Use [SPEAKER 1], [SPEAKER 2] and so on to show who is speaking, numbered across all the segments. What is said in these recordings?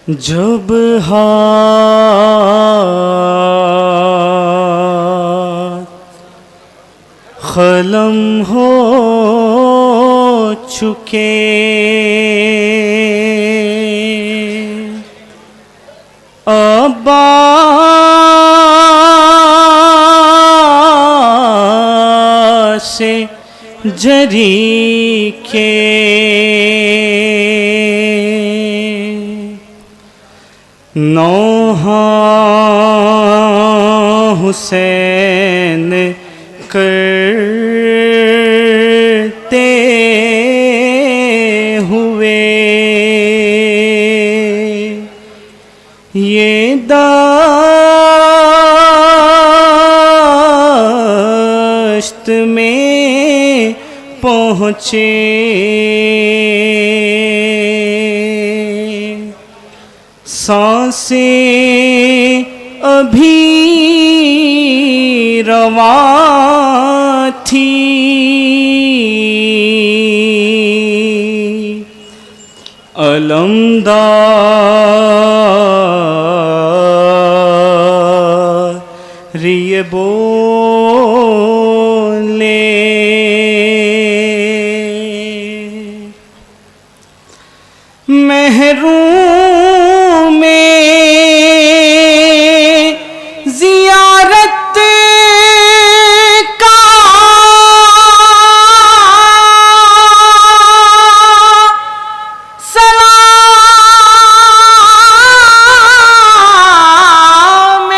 [SPEAKER 1] जब हाथ ख़लम हो चुके अब्बास से जरी के नौहा हुसैन करते हुए ये दश्त में पहुँचे सांसें अभी रवां थी अलमदार ये बोले महरूम में ज़ियारत का सलाम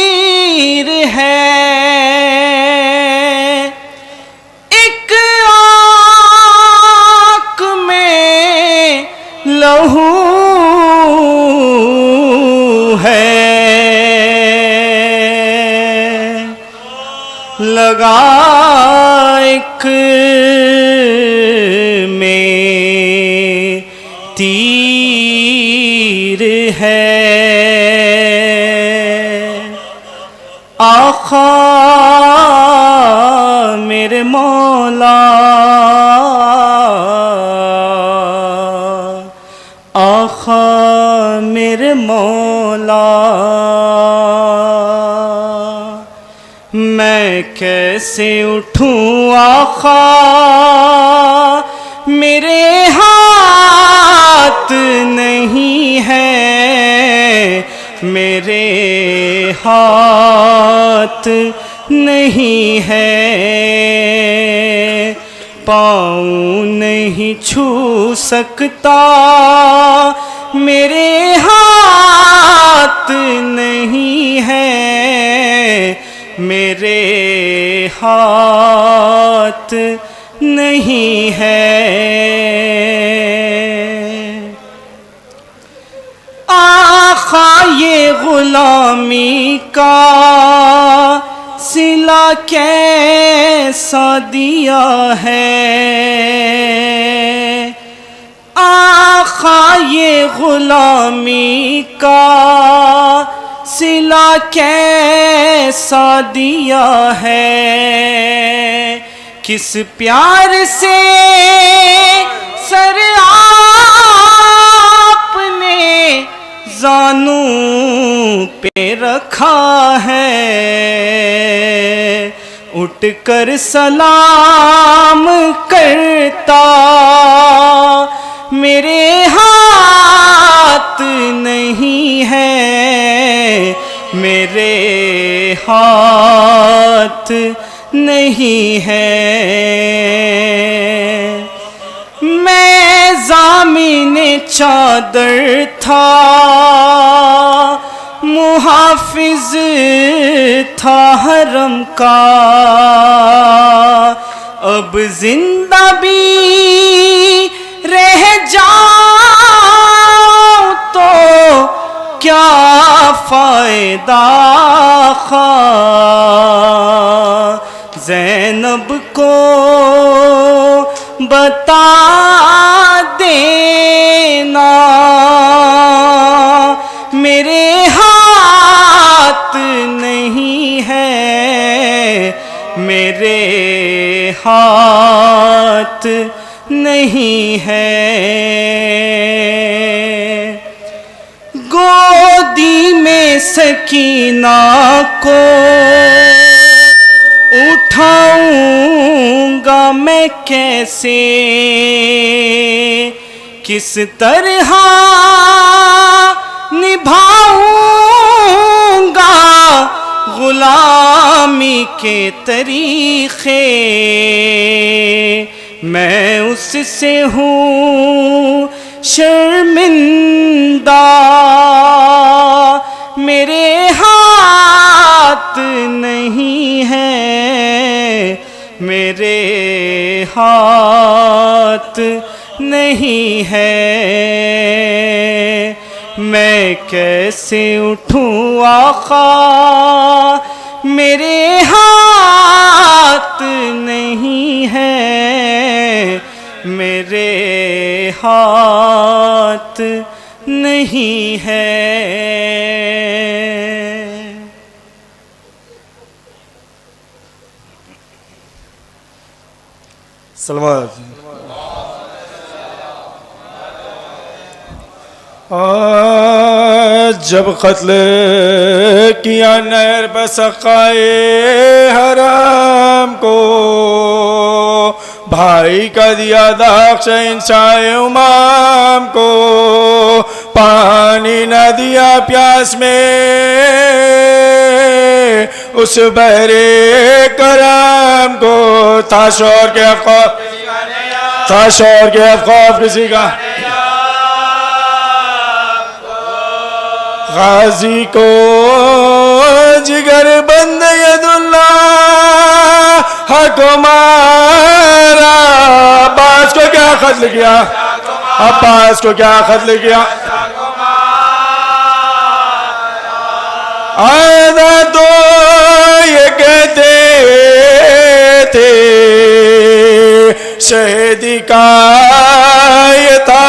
[SPEAKER 1] अख़ीर है लहू है लगाइक में तीर है आका मेरे मौला आका मेरे मौला मैं कैसे उठूं आका मेरे हाथ नहीं है मेरे हाथ नहीं है पाँव नहीं छू सकता मेरे हाथ नहीं है मेरे हाथ नहीं है आका ये गुलामी का सिला कैसा दिया है आका ये गुलामी का सिला कैसा दिया है किस प्यार से सर आपने जानू पे रखा है उठकर सलाम करता मेरे हाथ नहीं है मेरे हाथ नहीं है मैं ज़ामिने चादर था मुहाफिज था हरम का अब जिंदा भी रह जाऊं तो क्या फायदा खा ज़ैनब को बता देना मेरे हाथ नहीं है मेरे हाथ हाथ नहीं है। गोदी में सकीना को उठाऊंगा मैं कैसे, किस तरह निभाऊंगा गुलामी के तरीक़े। मैं उससे हूँ शर्मिंदा, मेरे हाथ नहीं है, मेरे हाथ नहीं है। मैं कैसे उठूं आका, मेरे हाथ नहीं है, मेरे हाथ नहीं है।
[SPEAKER 2] सलवात। जब कत्ल किया नहर पर सकाए हराम को, भाई का दिया दाख्श इंसाए उमाम को, पानी न दिया प्यास में उस बहरे करम को। था शौर के अफ़ख़ाफ़, था शौर के अफ़ख़ाफ़ किसी का, गाजी को जिगर बंद यदुल्लाह हको मारा। अब्बास को क्या कत्ल किया, अब्बास को क्या कत्ल किया। आदा तो ये कहते थे शहीदी का ये था,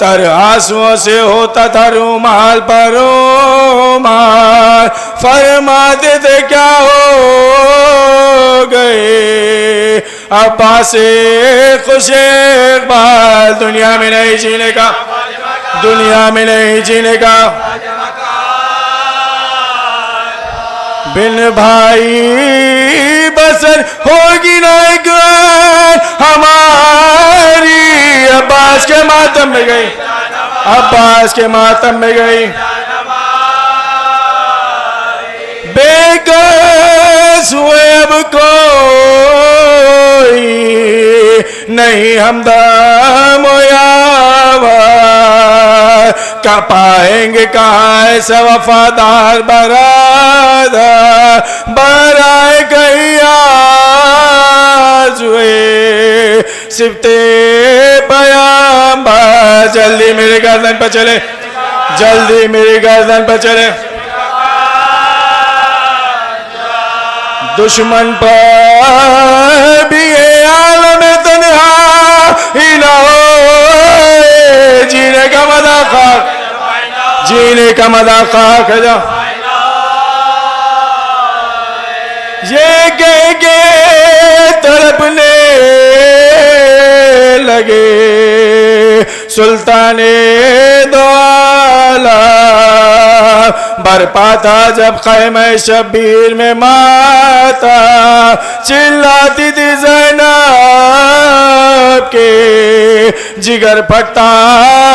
[SPEAKER 2] तर आंसुओं से होता था रूमाल पर रूमाल। फरमाते थे क्या हो गए अब्बास से खुश इकबाल, दुनिया में नहीं जीने का, दुनिया में नहीं जीने का। बिन भाई बसर होगी ना एक हमारी। अब्बास के मातम में गई, अब्बास के मातम में गई। बेकस हुए अब कोई नहीं हमदम यावर, का पाएंगे कहाँ ऐसा वफादार बरादर। बराए कहिया सिफ्ते पैगंबर, जल्दी मेरे गर्दन पर चले, जल्दी मेरी गर्दन पर चले। दुश्मन पर भी ये आलम तन्हा ही ना हो, जीने का मजा खाक, जीने का मजा खाक है जा। ये कह के तड़पने लगे सुल्ताने दो आलम, बरपा था जब ख़ैमे शब्बीर में माता। चिल्लाती थी ज़ैनब के जिगर फटता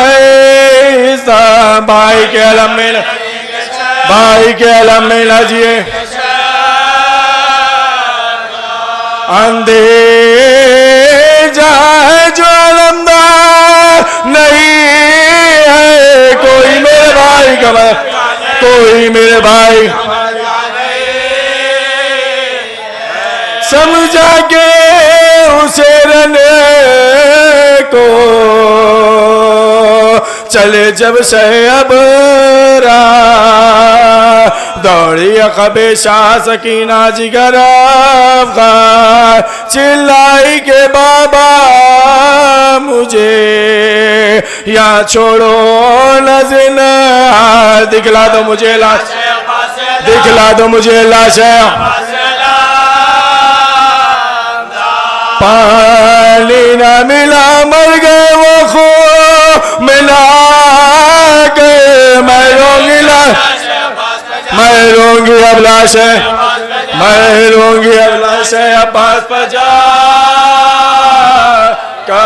[SPEAKER 2] है। भाई के अलम में, भाई के अलम में लजिए। अंधे जाए जो अलमदार नहीं है कोई मेरे भाई का, कोई मेरे भाई। समझा के उसे रहने को चले जब से अब दौड़ी अक़बे शाह सकीना जिगर अफ़ग़ान। चिल्लाई के बाबा मुझे या छोड़ो नज़ीन, दिखला दो मुझे लाश, दिखला दो मुझे लाश। पानी न मिला मर गए वो खो मिला के मैं रोंगी अब लाश है मैं रोंगी अब लाश है अब्बास पर जा का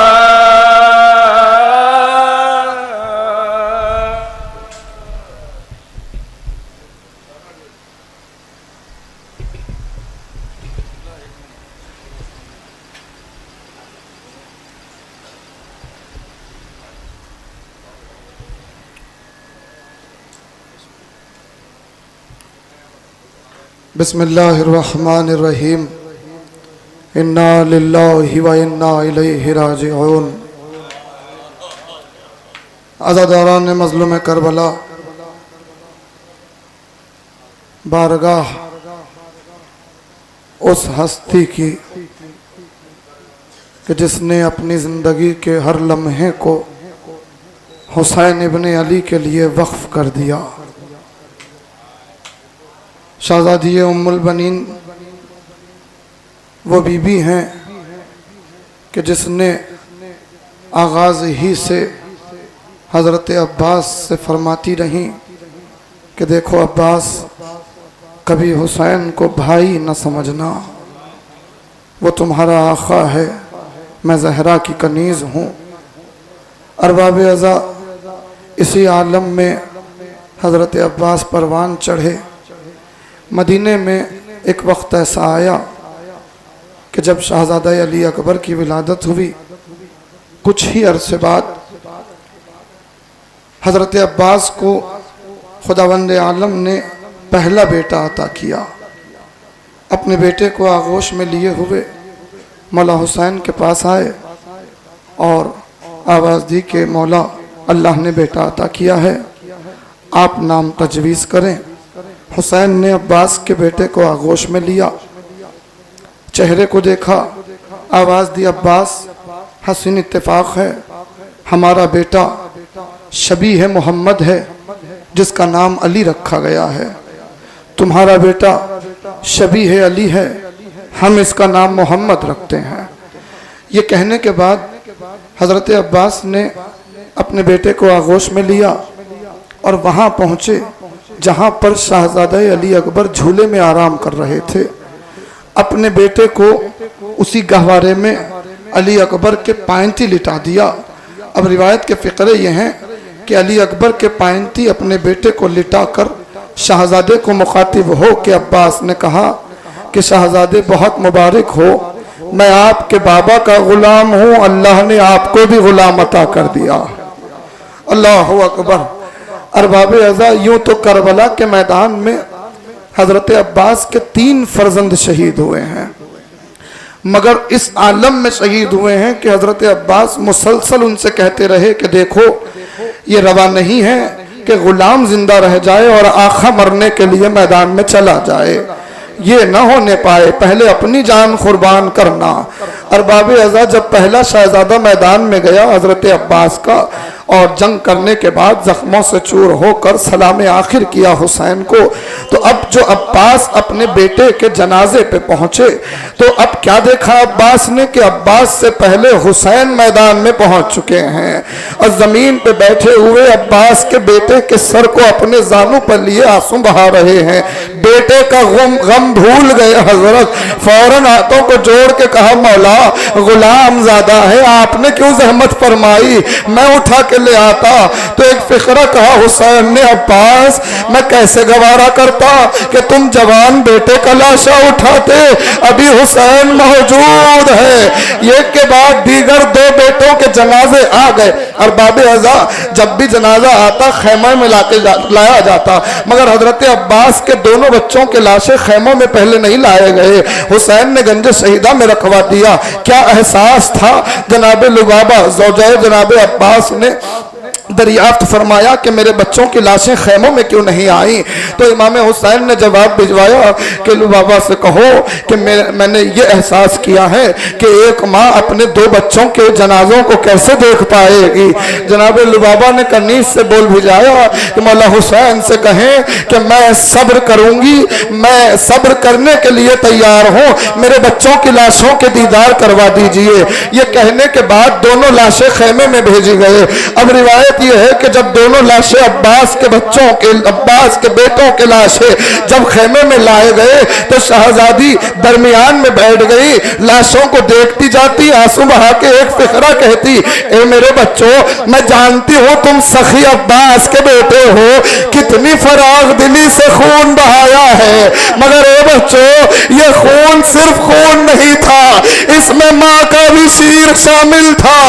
[SPEAKER 3] बिस्मिल्लाहिर्रहमानिर्रहीम इन्ना लिल्लाहि व इन्ना इलैहि राजिऊन। अज़ादारान मज़लूम करबला बारगाह उस हस्ती की कि जिसने अपनी ज़िंदगी के हर लम्हे को हुसैन इब्ने अली के लिए वक्फ कर दिया। शहज़ादी उम्मुल बनीन वो बीबी हैं कि जिसने आगाज़ ही से हज़रत अब्बास से फरमाती रहीं कि देखो अब्बास, कभी हुसैन को भाई न समझना, वो तुम्हारा आका है, मैं ज़हरा की कनीज़ हूँ। अरबाब अज़ा इसी आलम में हज़रत अब्बास परवान चढ़े। मदीने में एक वक्त ऐसा आया कि जब शहज़ादा अली अकबर की विलादत हुई, कुछ ही अरसे बाद हज़रत अब्बास को खुदावंद आलम ने पहला बेटा अता किया। अपने बेटे को आगोश में लिए हुए मौला हुसैन के पास आए और आवाज़ दी कि मौला, अल्लाह ने बेटा अता किया है, आप नाम तजवीज़ करें। हुसैन ने अब्बास के बेटे को आगोश में लिया, चेहरे को देखा, आवाज़ दी, अब्बास, हसीन इत्तेफाक है, हमारा बेटा शबी है मोहम्मद है जिसका नाम अली रखा गया है। तुम्हारा बेटा शबी है अली है, हम इसका नाम मोहम्मद रखते हैं। ये कहने के बाद हज़रत अब्बास ने अपने बेटे को आगोश में लिया और वहाँ पहुँचे जहाँ पर शहज़ादा अली अकबर झूले में आराम कर रहे थे। अपने बेटे को उसी गहवारे में अली अकबर के पायंती लिटा दिया। अब रिवायत के फ़िक्रे ये हैं कि अली अकबर के पायंती अपने बेटे को लिटाकर शहज़ादे को मुखातिब हो के अब्बास ने कहा कि शहज़ादे बहुत मुबारक हो, मैं आपके बाबा का ग़ुलाम हूँ, अल्लाह ने आपको भी ग़ुलाम अता कर दिया। अल्लाहु अकबर। अरबाब अज़ा, यूँ तो करबला के मैदान में हज़रत अब्बास के 3 फर्जंद शहीद हुए हैं, मगर इस आलम में शहीद हुए हैं कि हज़रत अब्बास मुसलसल उनसे कहते रहे कि देखो, ये रवा नहीं है कि ग़ुलाम जिंदा रह जाए और आखा मरने के लिए मैदान में चला जाए, ये न होने पाए, पहले अपनी जान कुर्बान करना। अरबाब अज़ा, जब पहला शहज़ादा मैदान में गया हज़रत अब्बास का और जंग करने के बाद जख्मों से चूर होकर सलाम आखिर किया हुसैन को, तो अब जो अब्बास अपने बेटे के जनाजे पे पहुंचे तो अब क्या देखा अब्बास ने कि अब्बास से पहले हुसैन मैदान में पहुंच चुके हैं और ज़मीन पे बैठे हुए अब्बास के बेटे के सर को अपने जानू पर लिए आंसू बहा रहे हैं। बेटे का गम भूल गए हजरत, फौरन हाथों को जोड़ के कहा, मौला गुलाम ज़्यादा है, आपने क्यों जहमत फरमाई, मैं उठा के ले आता। तो एक फिक्रा कहा हुसैन ने, अब्बास मैं कैसे गवारा करता कि तुम जवान बेटे का लाशा उठाते, अभी हुसैन मौजूद है। ये के बाद दीगर 2 बेटों के जनाजे आ गए। और बाबे अज़ा, जब भी जनाजा आता खैमा में लाया जाता, मगर हजरत अब्बास के दोनों बच्चों के लाशें खैमों में पहले नहीं लाए गए, हुसैन ने गंज शहीदा में रखवा दिया। क्या एहसास था जनाब लुबाबा ज़ौजाए जनाब अब्बास ने दरियाफ्त फरमाया कि मेरे बच्चों की लाशें खैमों में क्यों नहीं आई। तो इमाम हुसैन ने जवाब भिजवाया कि लुबाबा से कहो कि मैंने ये एहसास किया है कि एक माँ अपने 2 बच्चों के जनाजों को कैसे देख पाएगी। जनाब लुबाबा ने कनीज से बोल भिजाया कि मौला हुसैन से कहें कि मैं सब्र करूंगी, मैं सब्र करने के लिए तैयार हूँ, मेरे बच्चों की लाशों के दीदार करवा दीजिए। ये कहने के बाद दोनों लाशें खैमे में भेजी गए। अब रिवायत ये है कि जब दोनों लाशें अब्बास के बेटों के लाशें जब खेमे में लाए गए तो शहजादी दरमियान में बैठ गई, लाशों को देखती जाती, आंसू बहा के एक फिक्रा कहती, ए मेरे बच्चों, मैं जानती हूँ तुम सखी अब्बास के बेटे हो, कितनी फराग दिली से खून बहाया है, मगर ए बच्चों ये खून सिर्फ खून नहीं था, इसमें माँ का भी शीर शामिल था।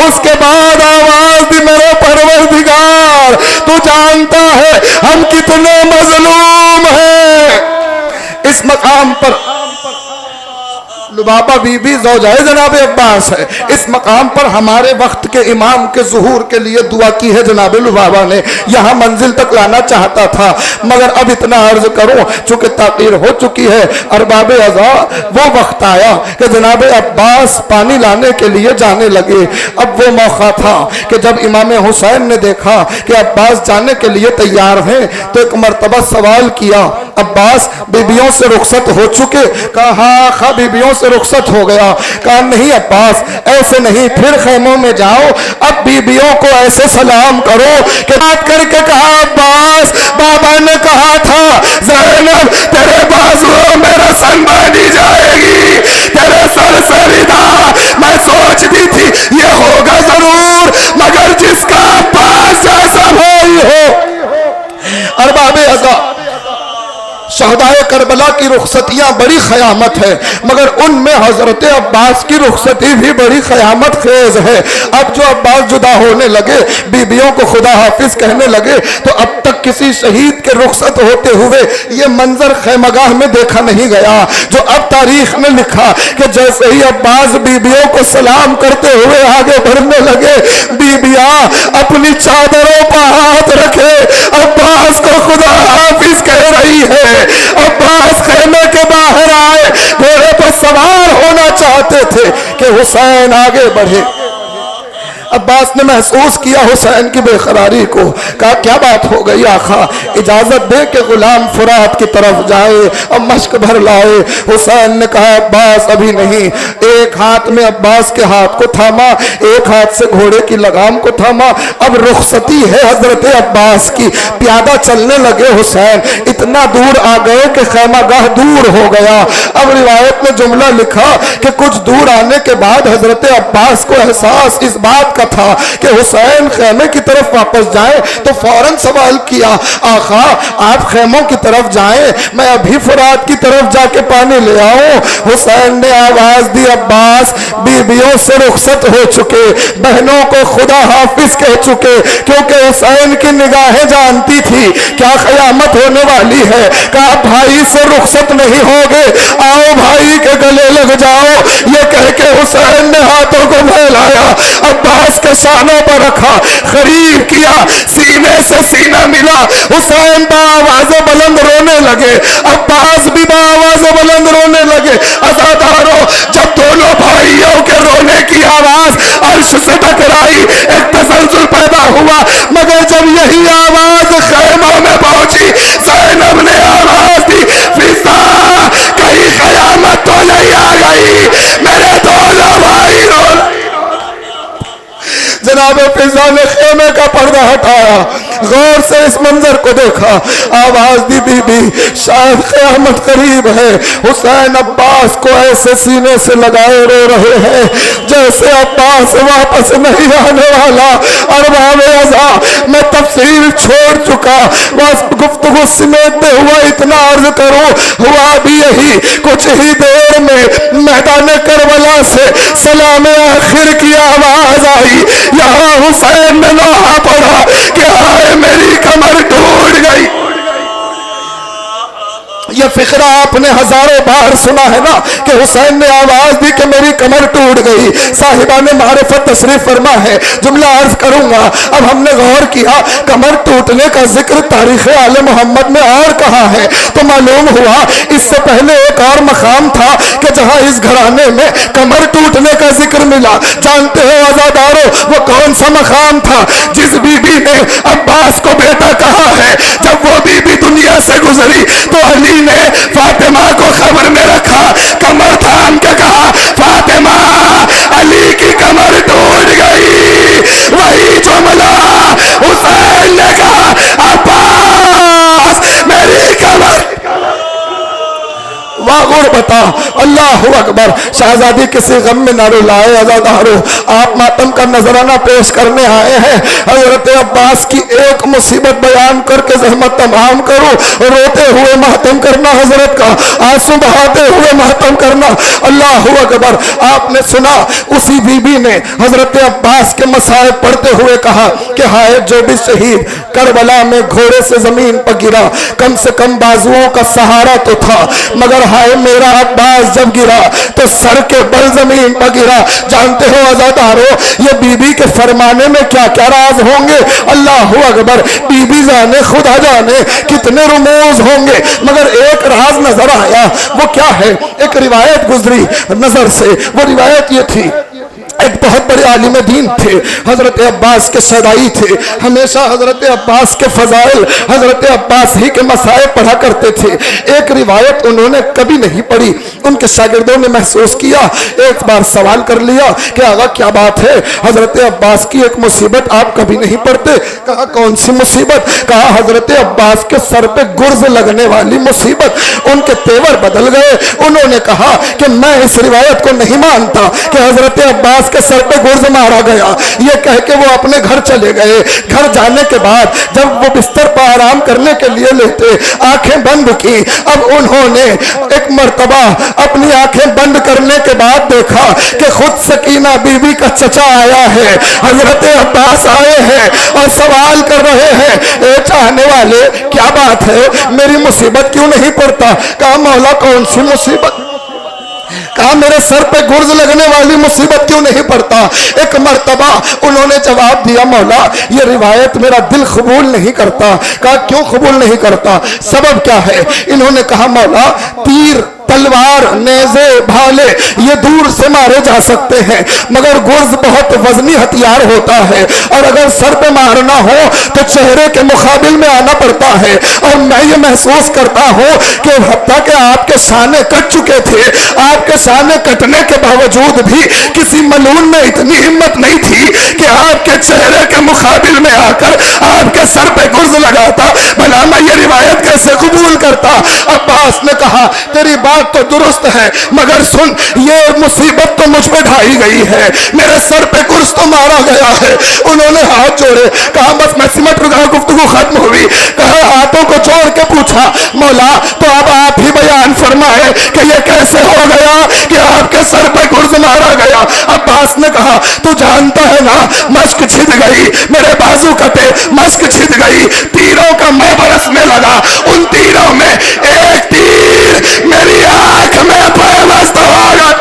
[SPEAKER 3] उसके बाद आवाज दी, मेरे परवरदिगार तू जानता है हम कितने मजलूम हैं। इस मकाम पर लुबाबा बीबी ज़ौजाए जनाब अब्बास है। इस मकाम पर हमारे वक्त के इमाम के ज़ुहूर के लिए दुआ की है जनाब लुबाबा ने, यहाँ मंजिल तक लाना चाहता था, मगर अब इतना अर्ज करूं चूंकि ताक़ीर हो चुकी है, अरबाब अज़ा वो वक्त आया कि जनाब अब्बास पानी लाने के लिए जाने लगे। अब वो मौका था कि जब इमाम हुसैन ने देखा कि अब्बास जाने के लिए तैयार हैं तो एक मरतबा सवाल किया, अब्बास बीबियों से रुखसत हो चुके? कहा हाँ बीबियों से रुखसत हो गया। कहा नहीं अब्बास ऐसे नहीं, फिर खेमों में जाओ, अब बीबियों को ऐसे सलाम करो कि बात करके कहा अब्बास बाबा ने कहा था ज़ैनब तेरे बाजुओं में रस्म बांधी जाएगी, तेरे सर से रिदा, मैं सोचती थी ये होगा जरूर, मगर जिसका अब्बास जैसा भाई हो। अरबाब अज़ा शहदाए करबला की रुखसतियाँ बड़ी ख़यामत है, मगर उनमें हज़रत अब्बास की रुखसती भी बड़ी ख़यामत खेज है। अब जो अब्बास जुदा होने लगे, बीबियों को खुदा हाफिज कहने लगे, तो अब तक किसी शहीद के रुखसत होते हुए ये मंजर खैमगाह में देखा नहीं गया, जो अब तारीख में लिखा कि जैसे ही अब्बास बीबियों को सलाम करते हुए आगे बढ़ने लगे, बीबियाँ अपनी चादरों पर हाथ रखे अब्बास को खुदा हाफिज कह रही है। अब्बास खेमे के बाहर आए, घोड़े पर सवार होना चाहते थे कि हुसैन आगे बढ़े। अब्बास ने महसूस किया हुसैन की बेकरारी को, कहा क्या बात हो गई आखा, इजाजत दे के गुलाम फुरात की तरफ जाए और मश्क भर लाए। हुसैन ने कहा अब्बास अभी नहीं। एक हाथ में अब्बास के हाथ को थामा, एक हाथ से घोड़े की लगाम को थामा। अब रुखसती है हजरत अब्बास की, प्यादा चलने लगे हुसैन, इतना दूर आ गए कि खैमागाह दूर हो गया। अब रिवायत में जुमला लिखा कि कुछ दूर आने के बाद हजरत अब्बास को एहसास इस बात का था कि हुसैन खेमे की तरफ वापस जाए, तो फौरन सवाल किया आका आप खेमों की तरफ जाएं, मैं अभी फुरात की तरफ जाके पानी ले आऊं। हुसैन ने आवाज दी अब्बास बीबियों से रुखसत हो चुके, बहनों को खुदा हाफिज कह चुके, क्योंकि हुसैन की निगाहें जानती थी क्या कयामत होने वाली है। कहा भाई से रुखसत नहीं होगे, आओ भाई के गले लग जाओ। ये कह के हुसैन ने हाथों को फैलाया, अब्बास के शानों पर रखा, करीब किया, सीने से सीना मिला। हुसैन बाआवाज़ बुलंद रोने लगे, अब्बास भी बाआवाज़ बुलंद रोने लगे। अज़ादारों जब दोनों भाइयों के रोने की आवाज अर्श से टकराई, एक तसलसल पैदा हुआ, मगर जब यही आवाज खैमों में पहुंची, ज़ैनब ने आवाज दी फिजा कहीं कयामत तो नहीं आ गई, मेरे दोनों भाई रो। जनाब फिजा ने खेमे का पर्दा हटाया, गौर से इस मंजर को देखा, आवाज दी बीबी शायद क़यामत करीब है। हुसैन अब्बास को ऐसे सीने से लगाए रो रहे हैं जैसे अब्बास वापस नहीं आने वाला। अरबाब अज़ा मैं तफसीर छोड़ चुका, बस गुफ्तगू समेटते हुआ इतना अर्ज करूं, हुआ भी यही, कुछ ही देर में मैदान करबला से सलाम आखिर की आवाज आई। यहाँ हुसैन ने लोहा पड़ा कि हाय मेरी कमर टूट गई। ये फिक्रा आपने हजारों बार सुना है ना कि हुसैन ने आवाज दी कि मेरी कमर टूट गई। साहिबा ने मारिफत तशरीफ फरमा है, जुमला अर्ज करूंगा। अब हमने गौर किया कमर टूटने का जिक्र तारीख आले मोहम्मद में और कहा है, तो मालूम हुआ इससे पहले एक और मकाम था कि जहां इस घराने में कमर टूटने का जिक्र मिला। जानते हो आजादारों वो कौन सा मकाम था? जिस बीबी ने अब्बास को बेटा कहा है, जब वो बीबी दुनिया से गुजरी तो अली ने फातिमा को खबर में रखा, कमर थाम के कहा फातिमा अली की कमर टूट गई। वही जुमला हुसैन ने कहा अब्बास मेरी कमर। वाह गुरबता, अल्लाह अकबर। शहजादी किसी गम में ना रुलाए अज़ादारो, आप मातम का नजराना पेश करने आए हैं। हजरत अब्बास की एक मुसीबत बयान करके जहमत तमाम करो। रोते हुए मातम करना, हजरत का आंसू बहाते हुए मातम करना। अल्लाह अकबर। आपने सुना उसी बीबी ने हजरत अब्बास के मसाइब पढ़ते हुए कहा कि हाय जो भी शहीद करबला में घोड़े से जमीन पर गिरा, कम से कम बाजुओं का सहारा तो था, मगर हाय मेरा अब्बास जब गिरा तो सर के बल जमीन पर गिरा। जानते हो आजादारो ये बीबी के फरमाने में क्या क्या राज होंगे? अल्लाह अकबर। बीबी जाने खुदा जाने कितने रुमूज होंगे, मगर एक राज नजर आया। वो क्या है? एक रिवायत गुजरी नजर से। वो रिवायत ये थी, एक बहुत बड़े आलिम दीन थे, हजरत अब्बास के सदाई थे। हमेशा हजरत अब्बास के फजाइल, हजरत अब्बास ही के मसाइब पढ़ा करते थे। एक रिवायत उन्होंने कभी नहीं पढ़ी, उनके शागिर्दों ने महसूस किया। एक बार सवाल कर लिया कि आगा क्या बात है, हजरत अब्बास की एक मुसीबत आप कभी नहीं पढ़ते। कहा कौन सी मुसीबत? कहा हजरत अब्बास के सर पे गुर्ज लगने वाली मुसीबत। उनके तेवर बदल गए। उन्होंने कहा कि मैं इस रिवायत को नहीं मानता कि हजरत अब्बास के सर पे गुर्ज मारा गया। ये कह के वो अपने घर चले गए। घर जाने के बाद जब वो बिस्तर पर आराम करने के लिए लेटे, आंखें बंद की। अब उन्होंने एक मर्तबा अपनी आंखें बंद करने के बाद देखा कि खुद सकीना बीबी का चचा आया है, हजरत अब्बास आए हैं और सवाल कर रहे हैं, ए चाहने वाले क्या बात है, मेरी मुसीबत क्यों नहीं पड़ता? कहा मौला कौन सी मुसीबत? कहा मेरे सर पे गुर्ज लगने वाली मुसीबत क्यों नहीं पड़ता? एक मर्तबा उन्होंने जवाब दिया मौला ये रिवायत मेरा दिल कबूल नहीं करता। कहा क्यों कबूल नहीं करता? सबब क्या है? इन्होंने कहा मौला तीर तलवार नेज़े भाले ये दूर से मारे जा सकते हैं, मगर गुर्ज बहुत वजनी हथियार होता है और अगर सर पे मारना हो तो चेहरे के मुकाबिल में आना पड़ता है। और मैं ये महसूस करता हूँ कि हत्ता के आपके शाने कट चुके थे, आपके शाने कटने के बावजूद भी किसी मलून में इतनी हिम्मत नहीं थी कि आपके चेहरे के मुकाबिल में आकर आपके सर पे गुर्ज लगाता। भला मैं ये रिवायत कैसे कबूल करता? अब्बास ने कहा तेरी बात तो दुरुस्त है, मगर सुन ये मुसीबत तो मुझ पे ढाई गई है, मेरे सर पे गुर्ज तो मारा गया है। उन्होंने हाथ जोड़े। कहा बस मैं सिमट रुका, गुफ्तगू खत्म हुई। कहा हाथों को जोड़ के पूछा मौला तो अब आप ही बयान फरमाए कि ये कैसे हो गया कि आपके सर पे गुर्ज मारा गया? अब्बास ने कहा तू जानता है ना मश्क छिद गई, मेरे बाजू कटे, मश्क छिद गई, तीरों का मैं बरसने लगा। उन तीरों में एक तीर मेरी आंख में पैवस्त हो गया।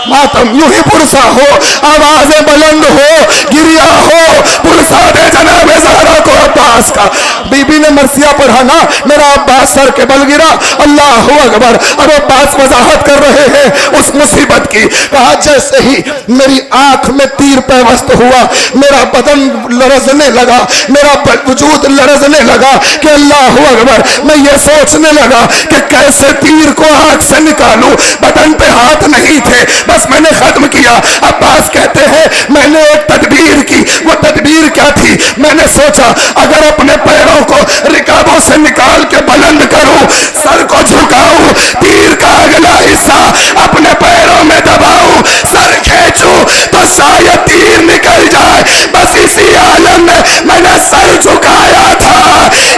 [SPEAKER 3] मातम यूं ही पुरसा हो, आवाजें बुलंद हो, गिरिया हो, पुरसा दे जनाबे ज़हरा को अब्बास का। बीबी ने मरसिया पढ़ा ना, मेरा अब्बास सर के बल गिरा। अल्लाह अकबर। अब अब्बास वजाहत कर रहे हैं उस मुसीबत की। कहा जैसे ही मेरी आंख में तीर पैवस्त हुआ, मेरा बदन लरजने लगा, मेरा वजूद लरजने लगा कि अल्लाह अकबर। मैं ये सोचने लगा कि कैसे तीर को आंख से निकालूं, बदन पे हाथ नहीं थे, बस मैंने खत्म किया। अब्बास कहते हैं मैंने एक तदबीर की। वो तदबीर क्या थी? मैंने सोचा अगर अपने पैरों को रिकाबों से निकाल के बुलंद करूं, सर को झुकाऊं, तीर का अगला हिस्सा अपने पैरों में दबाऊं, सर खींचूं तो शायद तीर निकल जाए। बस इसी आलम में मैंने सर झुकाया था।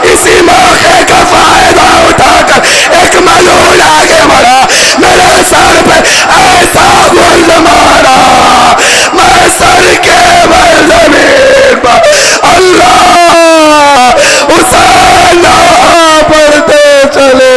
[SPEAKER 3] इसी मौके का फायदा उठाकर एक मलूल आगे बढ़ा, मेरे सर पे ऐसा गुर्ज मारा, मैं सर के बल जमीन पर अल्लाह हुसैन पढ़ते चले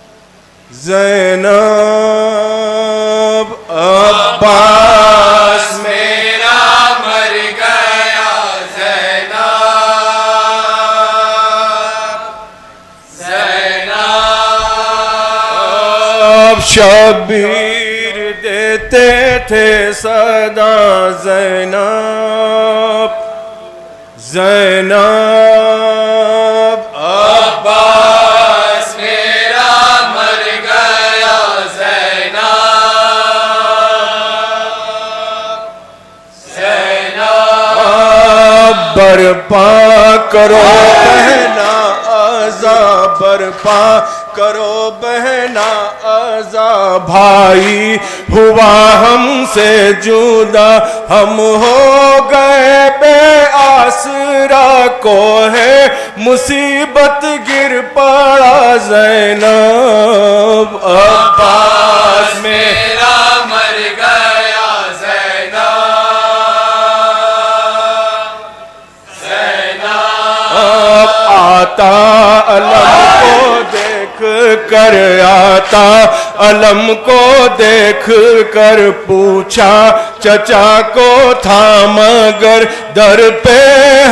[SPEAKER 4] ज़ैनब अब्बास
[SPEAKER 2] मेरा मर गया ज़ैनब शबीर देते थे सदा ज़ैनब ज़ैनब अब्बास मेरा मर गया ज़ैनब बर्पा करो बहना आज़ा बर्पा करो बहना आज़ा भाई हुआ हमसे जुदा हम हो गए बेआसरा को है मुसीबत गिर पड़ा ज़ैनब अब्बास मेरा मर गया ज़ैनब आता अलम को देख कर आता अलम को देख कर पूछा चचा को था मगर दर पे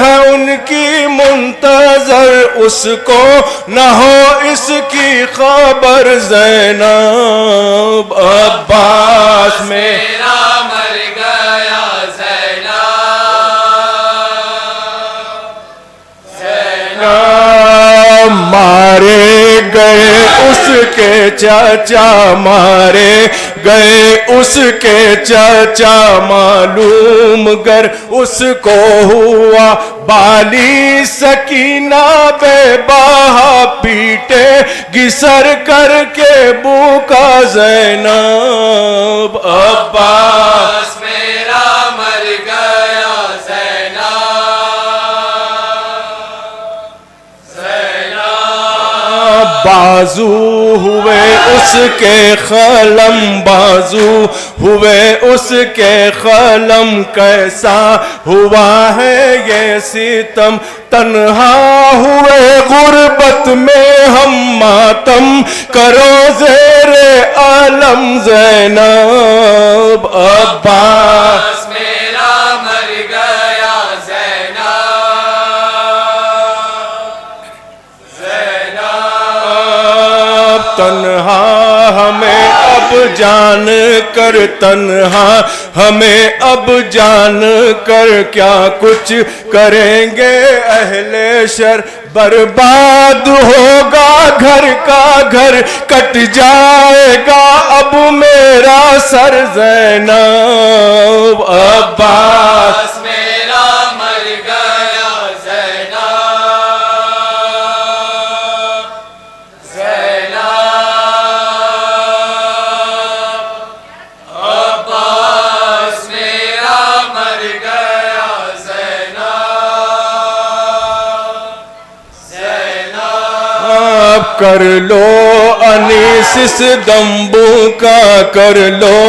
[SPEAKER 2] है उनकी मुंतजर उसको न हो इसकी खबर ज़ैनब अब्बास मेरा मर गया ज़ैनब मारे गए उसके चाचा मारे गए उसके चाचा मालूम गर उसको हुआ बाली सकीना बेबाहा पीटे गिसर करके बुका ज़ैनब अब्बास मेरा मर गया बाजू हुए उसके खलम बाजू हुए उसके खलम कैसा हुआ है ये सितम तन्हा हुए गुर्बत में हम मातम करो ज़ेरे आलम ज़ैनब अब्बास मेरा मर गया तन्हा हमें अब जान कर तन्हा हमें अब जान कर क्या कुछ करेंगे अहले शर बर्बाद होगा घर का घर कट जाएगा अब मेरा सर ज़ैनब अब्बास मेरा मर गया कर लो अनीस इस दम्बू का कर लो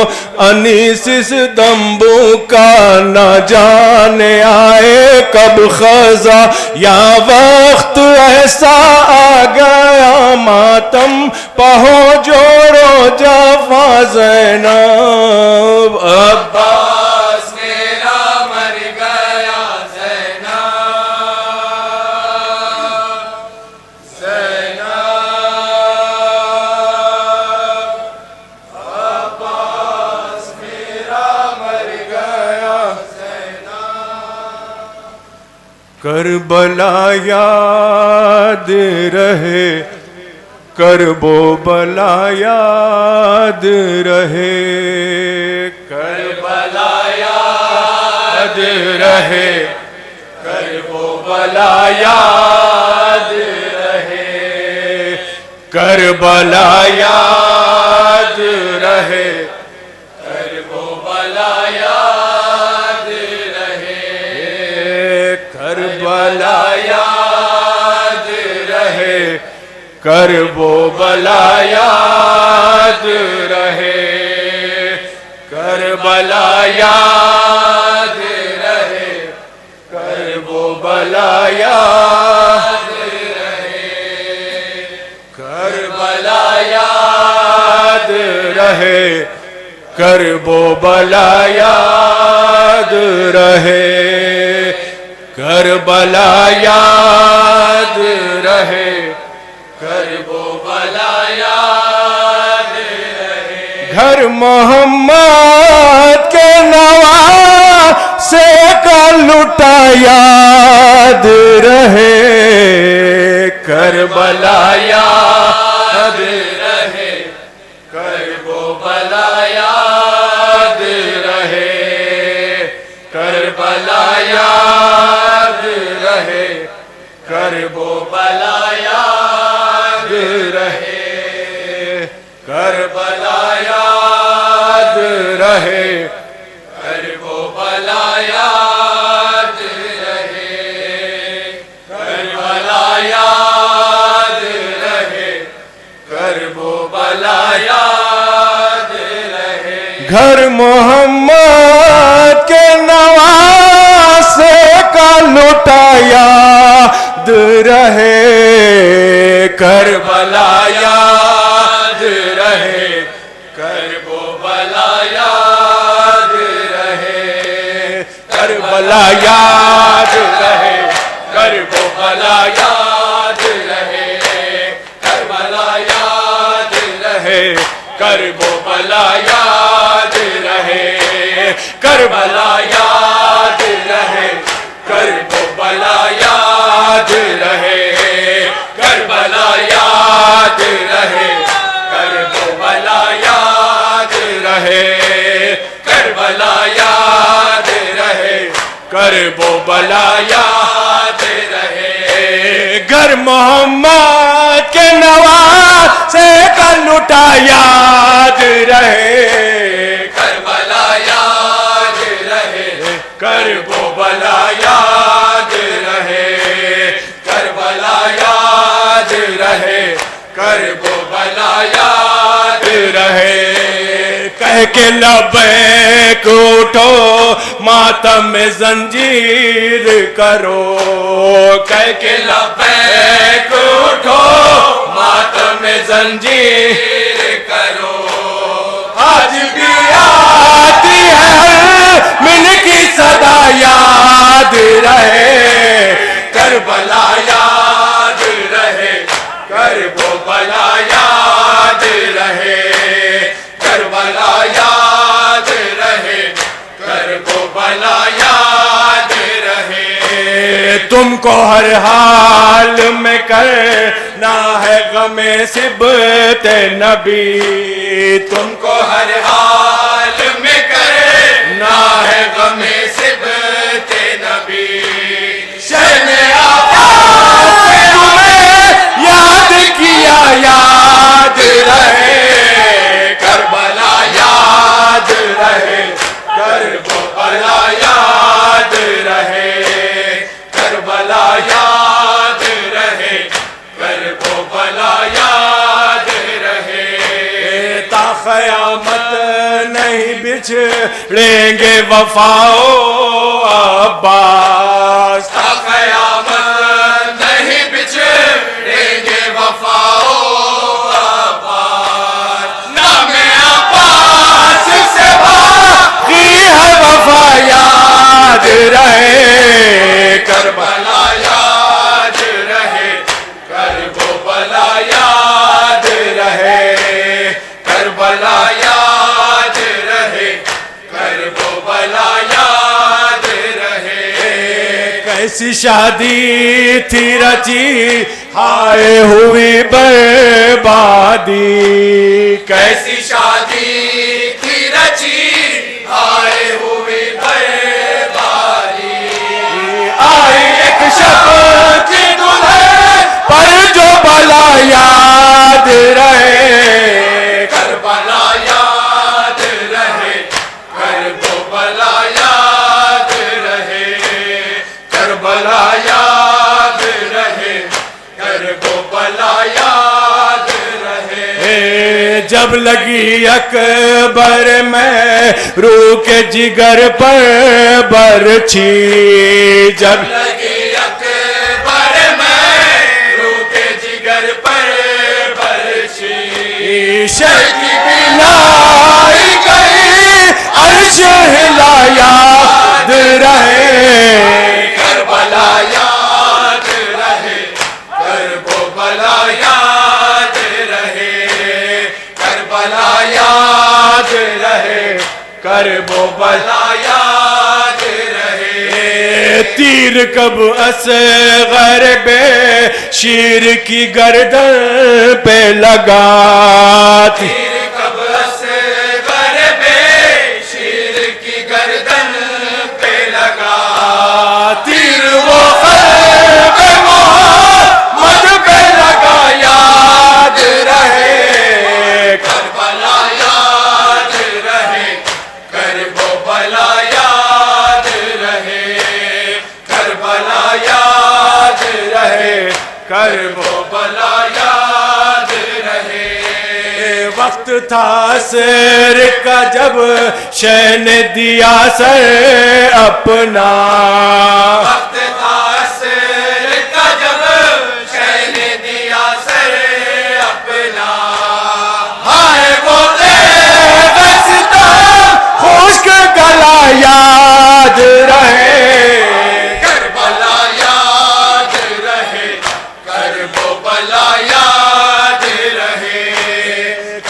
[SPEAKER 2] अनीस इस दम्बू का न जाने आए कब खजा या वक्त ऐसा आ गया मातम पहो जोड़ो जफा ज़ैनब अब्बास मेरा मर गया करबला याद रहे करबो बला याद रहे करबला याद रहे करबो बला याद रहे करबला याद रहे करबो बला याद रहे करबला याद रहे करबो बला याद रहे करबला याद रहे करबो बला याद रहे करबला याद रहे, करबो बला याद रहे, करबला याद रहे, करबो बला याद रहे। घर मोहम्मद के नवासे का लुटा याद रहे, करबला याद रहे, करबो बला याद रहे, करबला याद रहे, करबो बला याद रहे, करबला याद रहे, करबो बला याद रहे, करबला याद रहे, करबो बला याद रहे। घर मोहम्मद के नवासे का लुटा याद रहे, करबला याद रहे, करबो बला याद रहे, करबला याद रहे, करबो बला याद रहे, करबला याद रहे, करबो बला याद रहे, करबला याद रहे, करबो बला याद रहे, करबला याद रहे, करबो बला याद रहे, करबला याद रहे, करबो बला याद रहे। घर मोहम्मद के नवासे का लुटा याद रहे, करबला याद रहे, करबो बला याद रहे, करबला याद रहे, करबो बला याद रहे। कह के लबैक उठो मातम में जंजीर करो, कह के लबैक उठो मातम में जंजीर करो। आज भी आती है हर मिन की सदा याद रहे, करबला याद रहे, करबो बला याद रहे, करबला याद रहे, करबो बला याद रहे। तुमको हर हाल में करना है गमे सिबते नबी, तुमको हर हाल में करना है गमे सिबते नबी। शहने आबाद पे तुम्हें याद किया याद रहे, करबला याद रहे, करबो बला याद रहे, करबला याद रहे, करबो बला याद रहे। ता क़यामत नहीं बिछड़ेंगे वफाओ अब्बास, ता क़यामत नहीं बिछड़ेंगे वफाओ अब्बास। नामे अब्बास से बाकी है वफा याद रहे, करबला याद रहे, करबो बला याद रहे, करबला याद रहे, करबो बला याद रहे। कैसी शादी थी रची हाय हुई बर्बादी, कैसी शादी थी रची हाय हुई बर्बादी। आई एक शब की दुल्हन पर जो बला याद रहे, करबला याद रहे, करबो बला याद रहे, करबला याद रहे, करबो बला याद रहे। जब लगी अकबर में रूह के जिगर पर बरछी, जब लगी अकबर में रूह के जिगर पर बरछी। शकी बिलाई गई अर्श हिला याद रहे करबला याद रहे करबला याद रहे करबला याद रहे करबला याद रहे तीर कब असगर बे शीर की गर्दन पे लगा तीर कब असगर बे शीर की गर्दन पे लगा तीर वो कल्ब मोहम्मद पे लगा याद रहे करबला याद रहे करबला याद रहे करबला याद रहे करबला याद रहे वक्त था सर का जब शह ने दिया सर अपना वक्त था सर का जब शह ने दिया सर अपना हाय वो बेगस्ता खुश्क गला याद रहे करबला याद रहे करबला याद रहे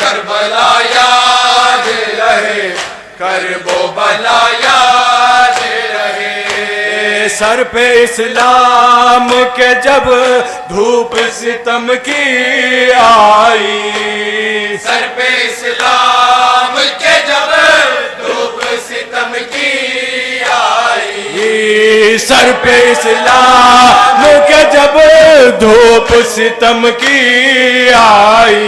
[SPEAKER 2] करबला याद रहे करबला याद रहे सर पे इस्लाम के जब धूप सितम की आई सर पे इस्लाम के जब धूप सितम की आई सर पे इस्लाम के जब धूप सितम की आई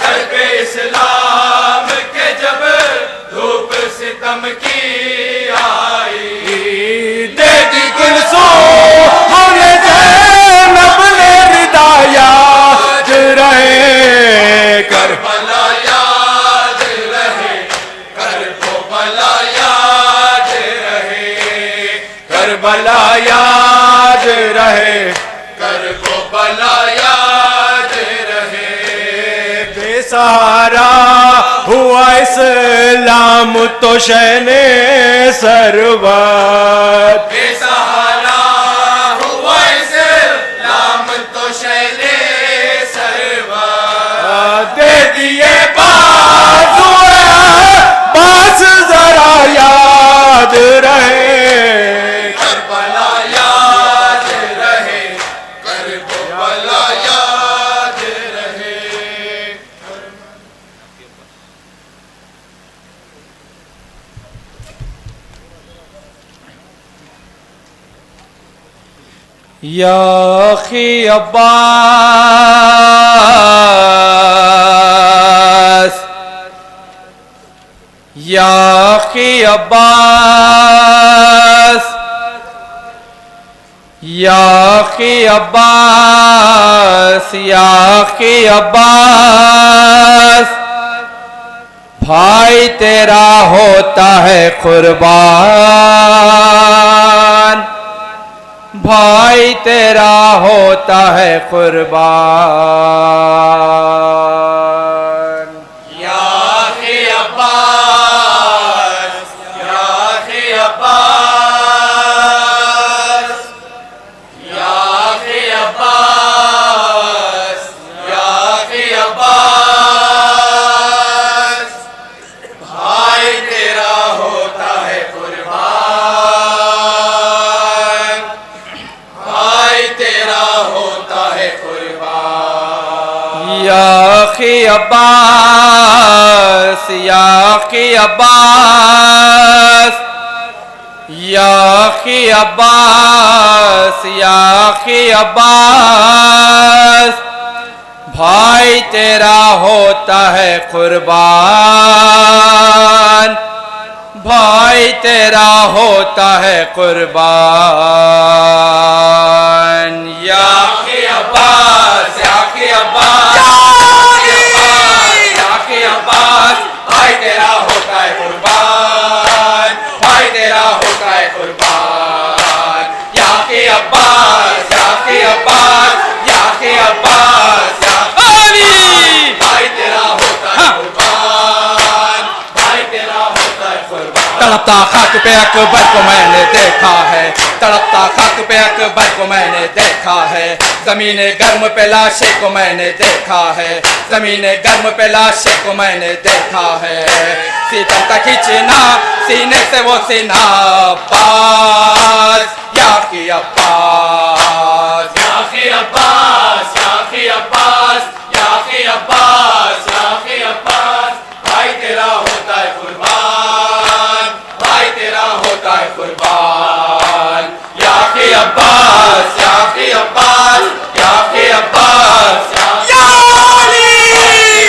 [SPEAKER 2] सर पे इस्लाम के जब धूप सितम की आई दे दी गुलसो हमने ज़ैनब ने रिदा याद रहे करबला याद रहे करबला याद रहे करबला याद रहे करबला याद रहे बेसहारा हुआ इस्लाम तो शहने सरवत बेसहारा हुआ इस्लाम तो शहने सरवत दे दिए बास जरा याद रहे करबला याद रहे करबला याद रहे या अखी अब्बास या अखी अब्बास या अखी अब्बास या अखी अब्बास भाई तेरा होता है कुर्बान भाई तेरा होता है कुर्बान या अखी अब्बास या अखी अब्बास या अखी अब्बास या अखी अब्बास भाई तेरा होता है कुर्बान भाई तेरा होता है कुर्बान या अखी अब्बास या अखी अब्बास या अखी अब्बास या अखी अब्बास भाई तेरा होता है कुर्बान भाई तेरा होता है कुर्बान या अखी अब्बास या अखी अब्बास या अखी अब्बास भाई तेरा होता है कुर्बान भाई तेरा होता है कुर्बान या अखी अब्बास या अखी अब्बास या अखी अब्बास या अली भाई तेरा
[SPEAKER 5] तड़पता खाक पे अकबर को मैंने देखा है, तड़पता खाक पे अकबर को मैंने देखा है, ज़मीने गर्म पे लाशे को मैंने देखा है, ज़मीने गर्म पे लाशे को मैंने देखा है, सीतम तक खींचना सीने से वो सीना अब्बास याकी अब्बास याकी अब्बास याकी अब्बास याकी अब्बास याकी अब्बास, भाई तेरा होता है कुर्बान, भाई तेरा होता है कुर्बान, याकी अब्बास याकी अब्बास याकी अब्बास या अली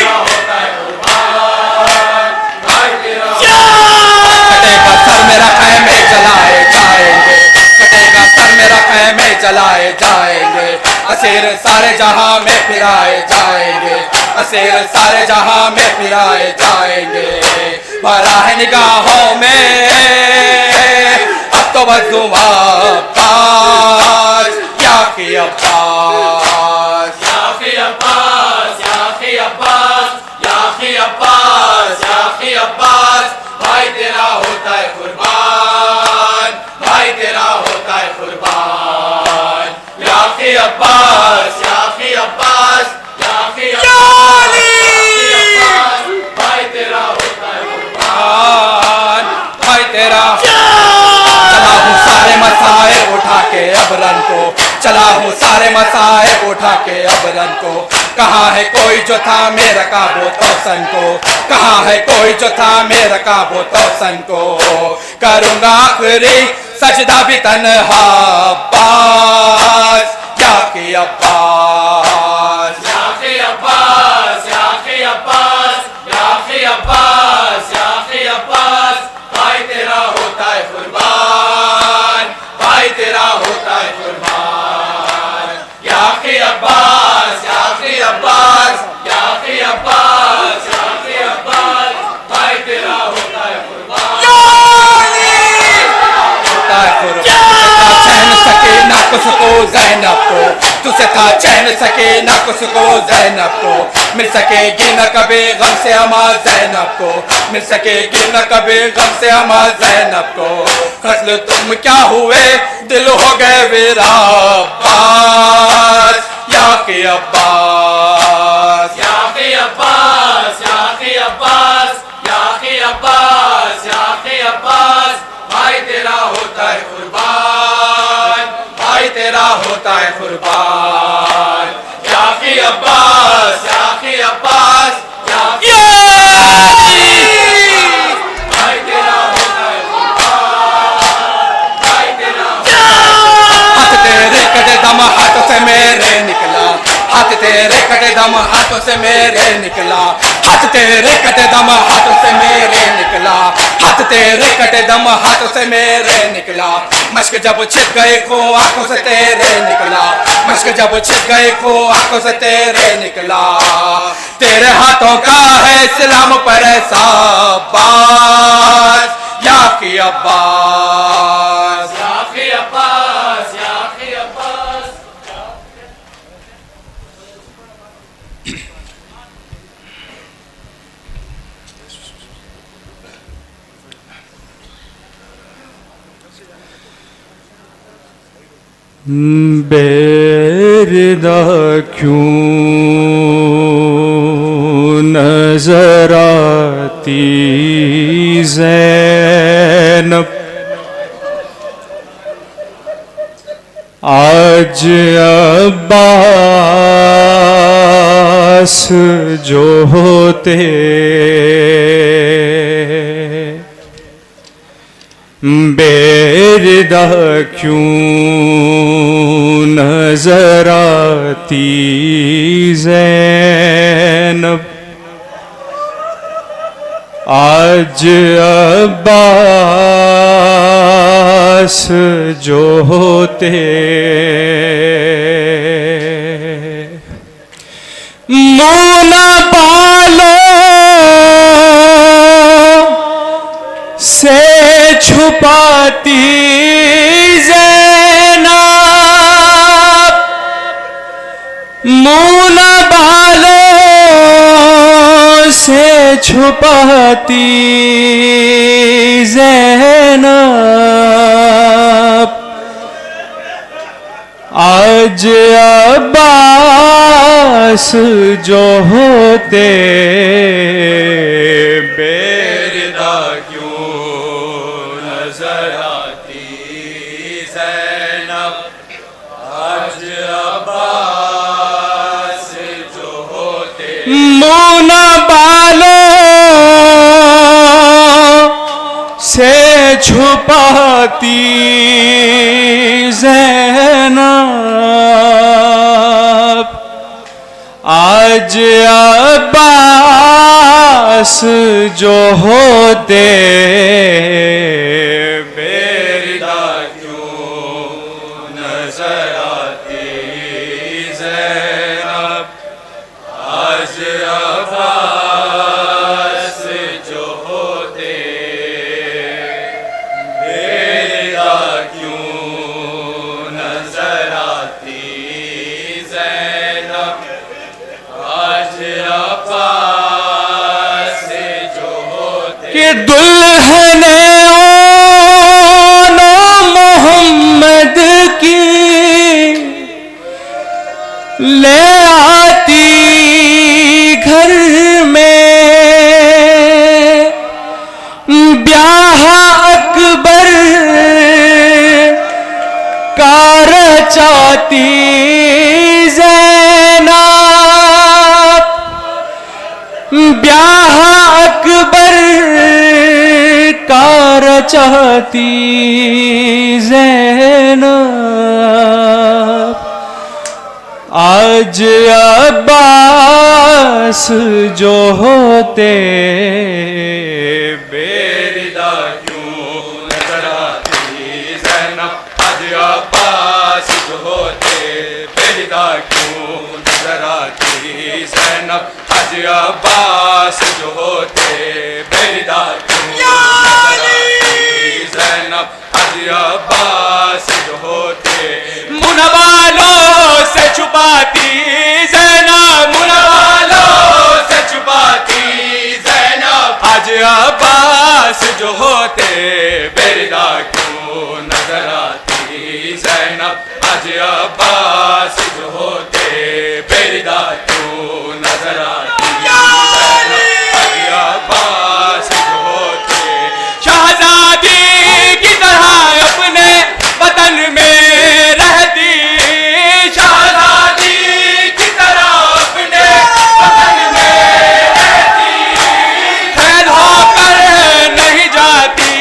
[SPEAKER 5] होता है कुर्बान, भाई तेरा कटेगा सर मेरा खैमे जलाए जाएंगे, कटेगा सर मेरा खैमे जलाए जाएंगे, असीर सारे जहां में फिराए जाएंगे, असीर सारे जहां में फिराए जाएंगे, भरा है निगाहों में अब तो बस दुआ अब्बास याकी अब्बास याकी अब्बास याकी अब्बास याकी अब्बास याकी अब्बास, भाई तेरा होता है कुर्बान, भाई तेरा होता है कुर्बान, याकी अब्बास याकी अब्बास याकी अब्बास, भाई तेरा होता है कुर्बान, भाई तेरा चला हूँ सारे मसाए उठा के अबरन को, चला हूँ सारे मसाए उठा के अबरन को, कहाँ है कोई जो था मेरा काबो तोसन को, कहाँ है कोई जो था मेरा काबो तोसन को, करूँगा आखिरी सजदा भी तन्हा अब्बास याकी अब्बास याकी अब्बास याकी अब्बास याकी अब्बास याकी अब्बास, भाई तेरा होता है कुर्बान, भाई तेरा होता है कुर्बान, याकी अब्बास याकी अब्बास याकी अब्बास याकी अब्बास, भाई तेरा होता है कुर्बान, होता है कुर्बान, चैन सके ना कुछ को ज़ैनब को, तुझसे था चैन सके ना कुछ को ज़ैनब को, मिल सकेगी न कभी गम से अमा ज़ैनब को, मिल सकेगी न कभी गम से अमा ज़ैनब को, खस्ल तुम क्या हुए दिल हो गए मेरा अब्बास याकी अब्बास याकी अब्बास याकी अब्बास याकी अब्बास याकी अब्बास, भाई तेरा होता है कुर्बान, भाई तेरा होता है कुर्बान, याकी अब्बास याकी अब्बास याकी भाई तेरा होता है कुर्बान, भाई तेरा हाथ तेरे कटे दम हाथों से मेरे निकला, हाथ तेरे कटे दम हाथों से मेरे निकला, हाथ तेरे कटे दम हाथों से मेरे निकला, हाथ तेरे कटे दम हाथों से मेरे निकला, मश्क जब छिप गए खो आंखों से तेरे निकला, मश्क जब छिप गए खो आंखों से तेरे निकला, तेरे हाथों का है इस्लाम पर ऐसा अब्बास याकी अब्बास याकी अब्बास याकी अब्बास,
[SPEAKER 1] बेरदा क्यों नजर आती ज़ैनब, आज अब्बास जो होते बेरदा क्यों नजर आती ज़ैनब, आज अब्बास जो होते मुँह न बालों से छुपाती ज़ैनब, मुँह न बालों से छुपाती ज़ैनब आज अब्बास जो होते
[SPEAKER 5] बेरिदा क्यों नजर आती ज़ैनब आज अब्बास जो होते
[SPEAKER 1] मुना बालों से छुपाती ज़ैनब आज अब्बास जो होते
[SPEAKER 5] बेरिदा क्यों नजर आती ज़ैनब आज अब्बास जो होते बेरिदा क्यों नजर आती ज़ैनब आज अब्बास जो होते
[SPEAKER 1] कि दुल्हने मोहम्मद की ले आती घर में ब्याह अकबर का रचाती ज़ैनब ब्याह अकबर का रचाती ज़ैनब आज अब्बास जो होते
[SPEAKER 5] बेरिदा क्यों नजर आती ज़ैनब आज अब्बास जो होते बेरिदा क्यों नजर आती ज़ैनब आज अब्बास जो होते बेरिदा क्यों नजर आती ज़ैनब आज अब्बास जो होते मुनवालों से छुपाती ज़ैनब मुनवालों से छुपाती ज़ैनब आज अब्बास जो होते बेरिदा क्यों नजर आती ज़ैनब आज अब्बास जो होते बेरिदा क्यों नजर आती ज़ैनब आज अब्बास जो होते शहजादी की तरह अपने वतन में रहती शहजादी की तरह अपने वतन में रहती कैद होकर नहीं जाती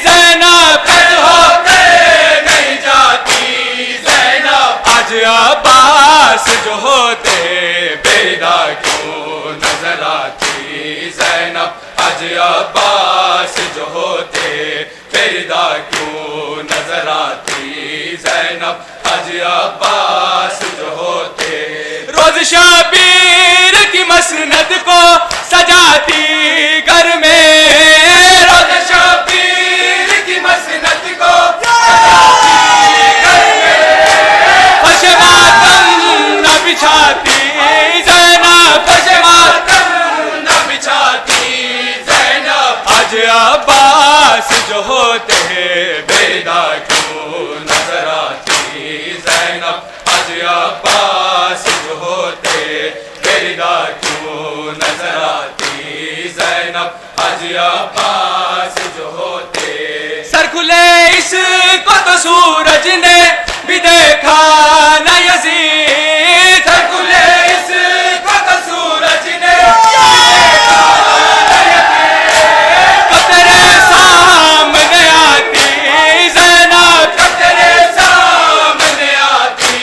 [SPEAKER 5] ज़ैनब कैद होकर नहीं जाती ज़ैनब आज अब्बास जो होते बेरिदा क्यों नजर आती ज़ैनब आज अब्बास जो होते बेरिदा क्यों नजर आती ज़ैनब आज अब्बास जो होते रोज शबीर की मसनद को सजाती घर में रोज शबीर की मसनद को सजाती घर में फर्श मातम न बिछाती ज़ैनब फर्श मातम न बिछाती ज़ैनब आज अब्बास जो होते बेरिदा क्यों नजर आती ज़ैनब आज अब्बास जो होते बेरिदा क्यों नजर आती ज़ैनब आज अब्बास जो होते सर खुले इसको तो सूरज ने भी देखा न यज़ीद सर खुले इसको तो सूरज ने देखा न यज़ीद कब तेरे सामने आती ज़ैनब कब तेरे सामने आती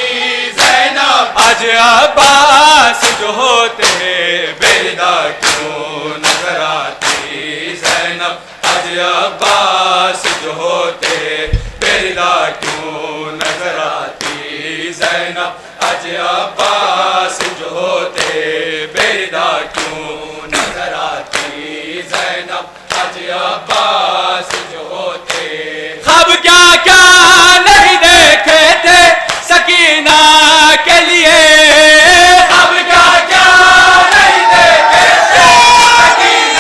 [SPEAKER 5] ज़ैनब आज अब्बास जो होते बेरिदा क्यों नजर आती ज़ैनब आज अब्बास जो होते बेरिदा क्यों नजर आती ज़ैनब आज अब्बास जो होते बेरिदा क्यों नजर आती ज़ैनब आज अब्बास जो होते ख्वाब क्या क्या नहीं देखे थे सकीना के लिए अब क्या क्या नहीं देखे थे सकीना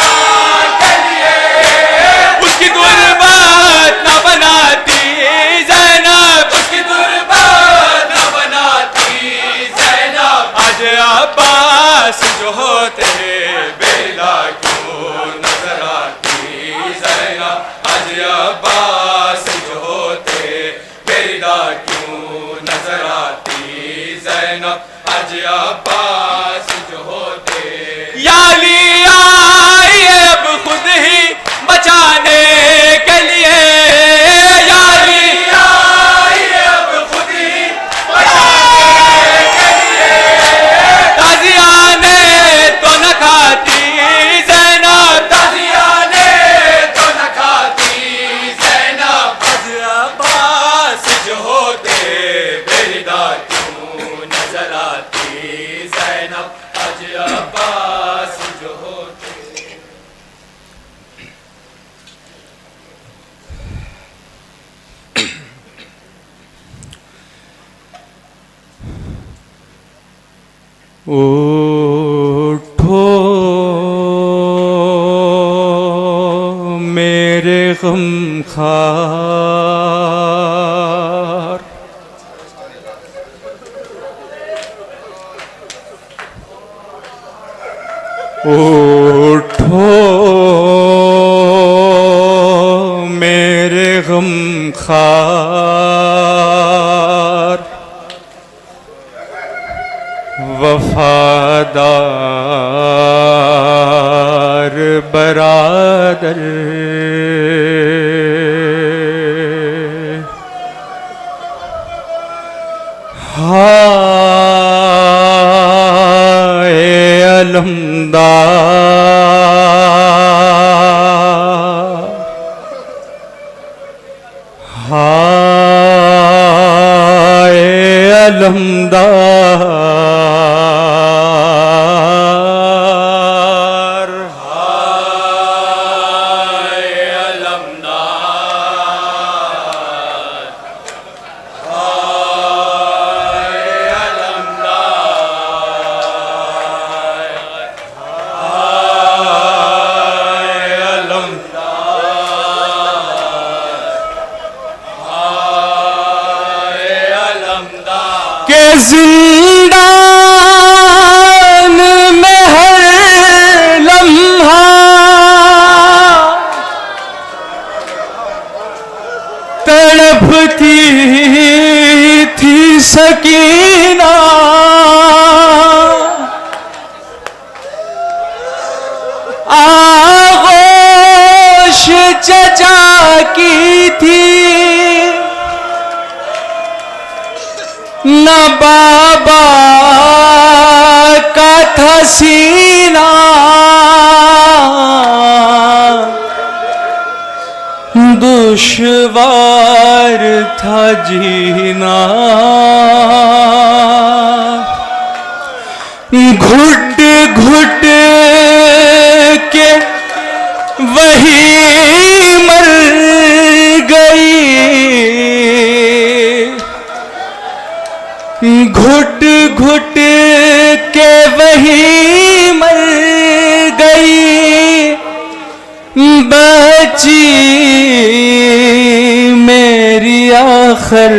[SPEAKER 5] ज़ैनब आज अब्बास जो होते। या अली आइए अब खुद ही बचाने के लिए, या अली आइए अब खुद ही बचाने के लिए। ताज़िया ने तो न खाती ज़ैनब, ताज़िया ने तो न खाती ज़ैनब आज अब्बास जो होते। बेरिदा क्यों नजर आती ज़ैनब आज अब्बास जो होते।
[SPEAKER 1] उठो मेरे गमखार, उठो मेरे गमखार, वफादार बरादर। हाय अलमदार, हाय अलमदार, हाय अलमदार, हाय अलमदार, हाय अलमदार के जिंदान में हर लम्हा तड़पती थी सकीना। आगोश चचा की थी न बाबा का था सीना। दुश्वार था जीना, घुट घुट के वही मर गई, घुट घुट के वही मर गई। बची मेरी आखिर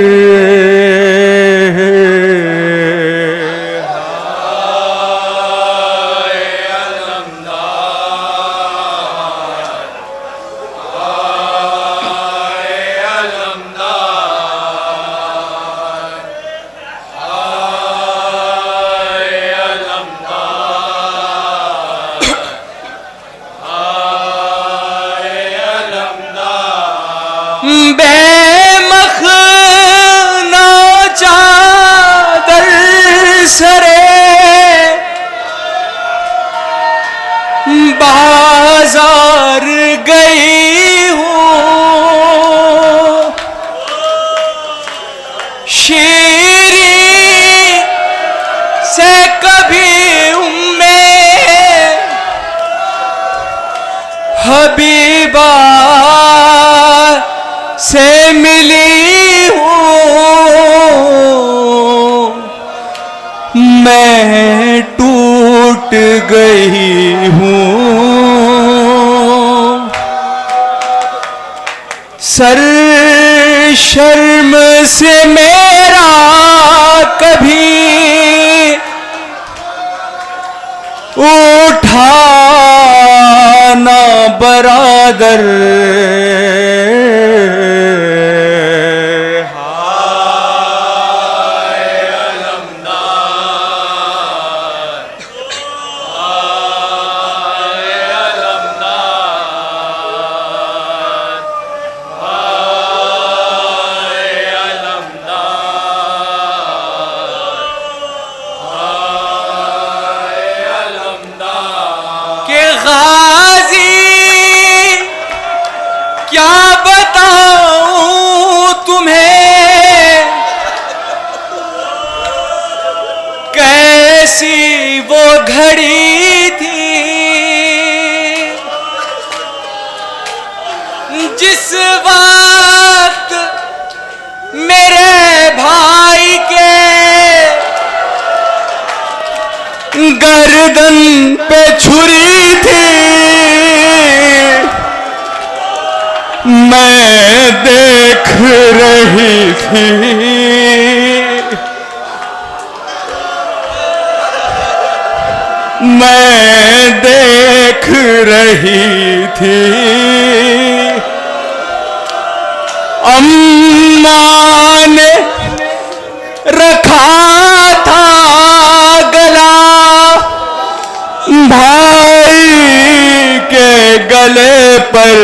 [SPEAKER 1] बेमखना चादर सरे बाजार गई हूँ। शीरी से कभी उम्मे हबीबा से मिली हूँ। मैं टूट गई हूँ। सर शर्म से मेरा कभी उठाना बरादर। हाय अलमदार, घड़ी थी जिस वक्त मेरे भाई के गर्दन पे छुरी थी, मैं देख रही थी, मैं देख रही थी। अम्मा ने रखा था गला भाई के गले पर,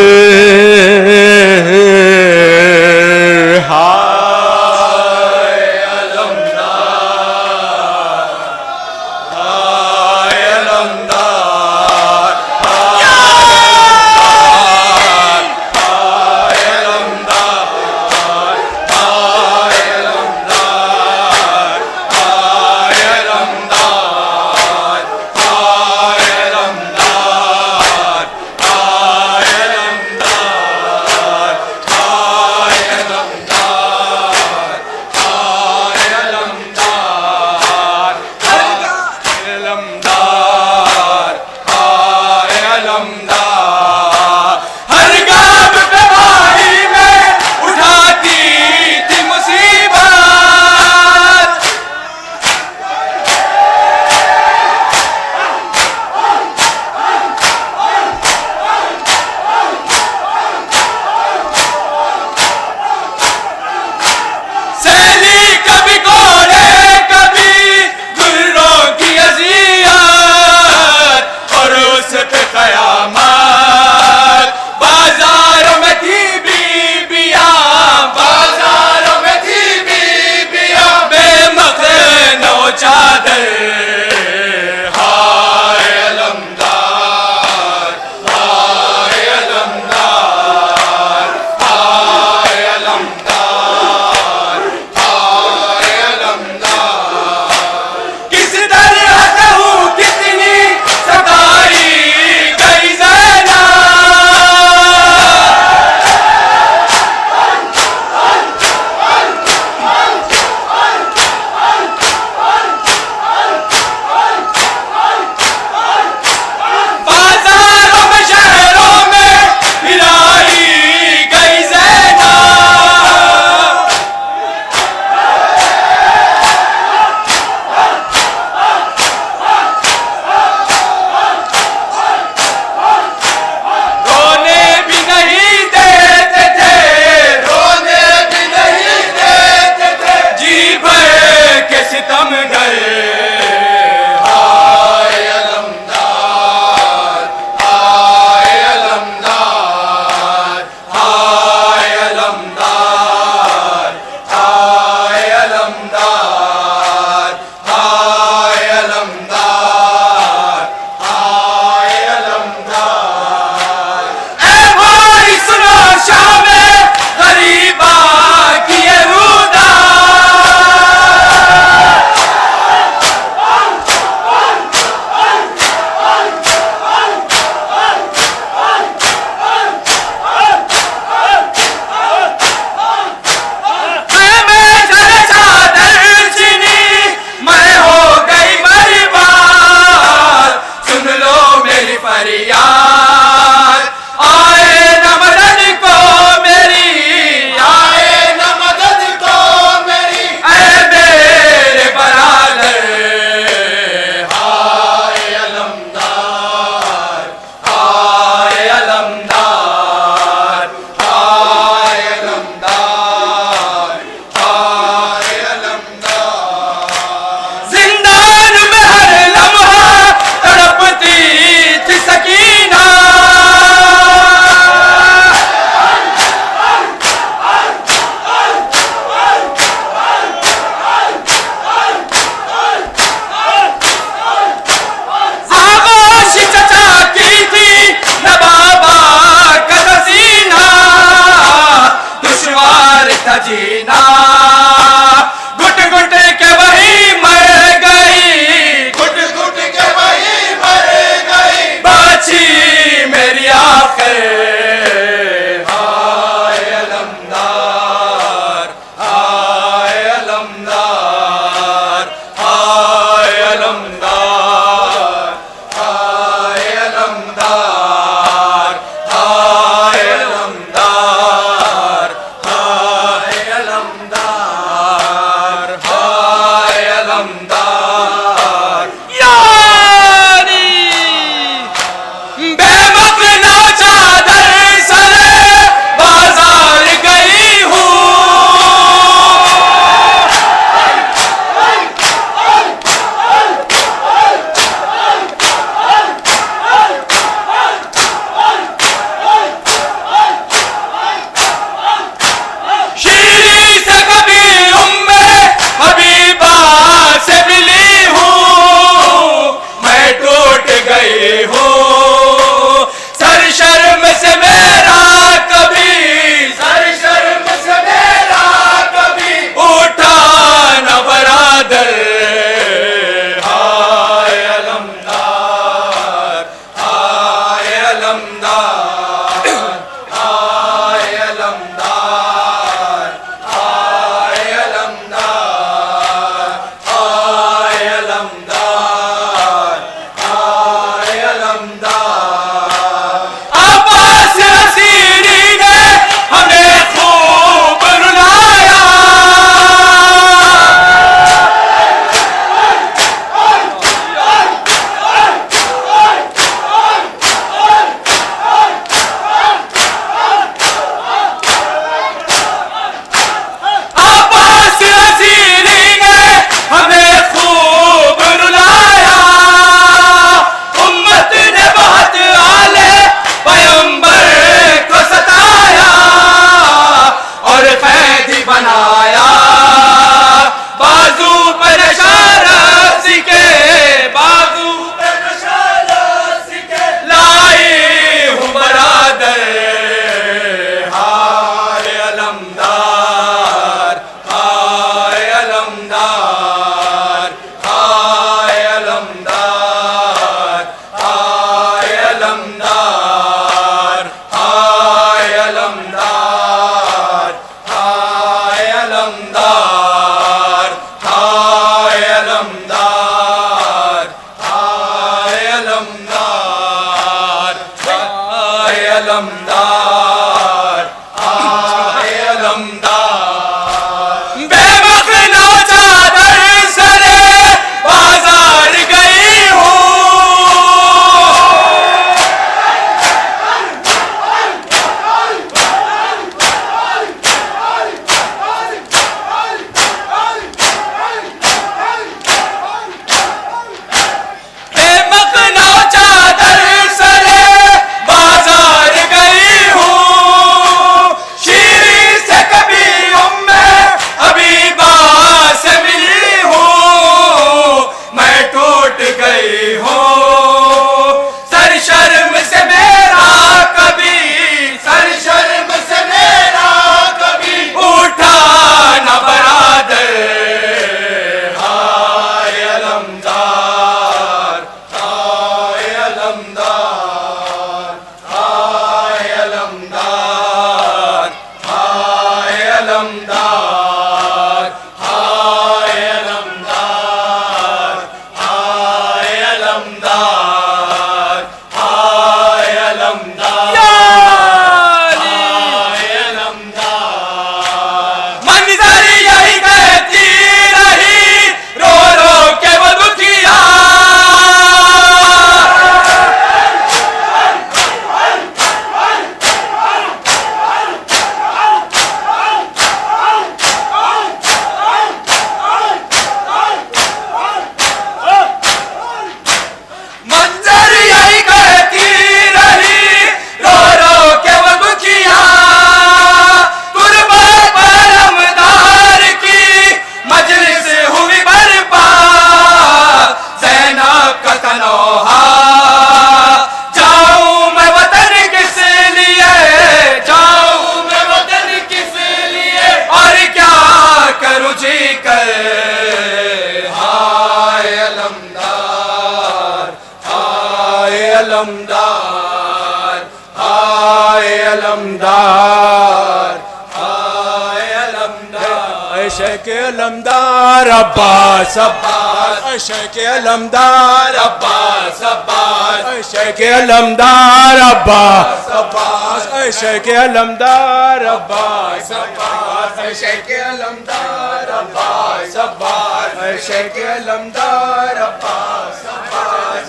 [SPEAKER 5] हाय अलमदार, हाय अलमदार, हाय अलमदार, हाय अलमदार।
[SPEAKER 2] शेख अलमदार अब्बास अब्बास, शेख अलमदार
[SPEAKER 5] अब्बास अब्बास,
[SPEAKER 2] शेख अलमदार अब्बास अब्बास, शेख अलमदार अब्बास
[SPEAKER 5] अब्बास, शेख अलमदार अब्बास अब्बास, शेख अलमदार अब्बास अब्बास।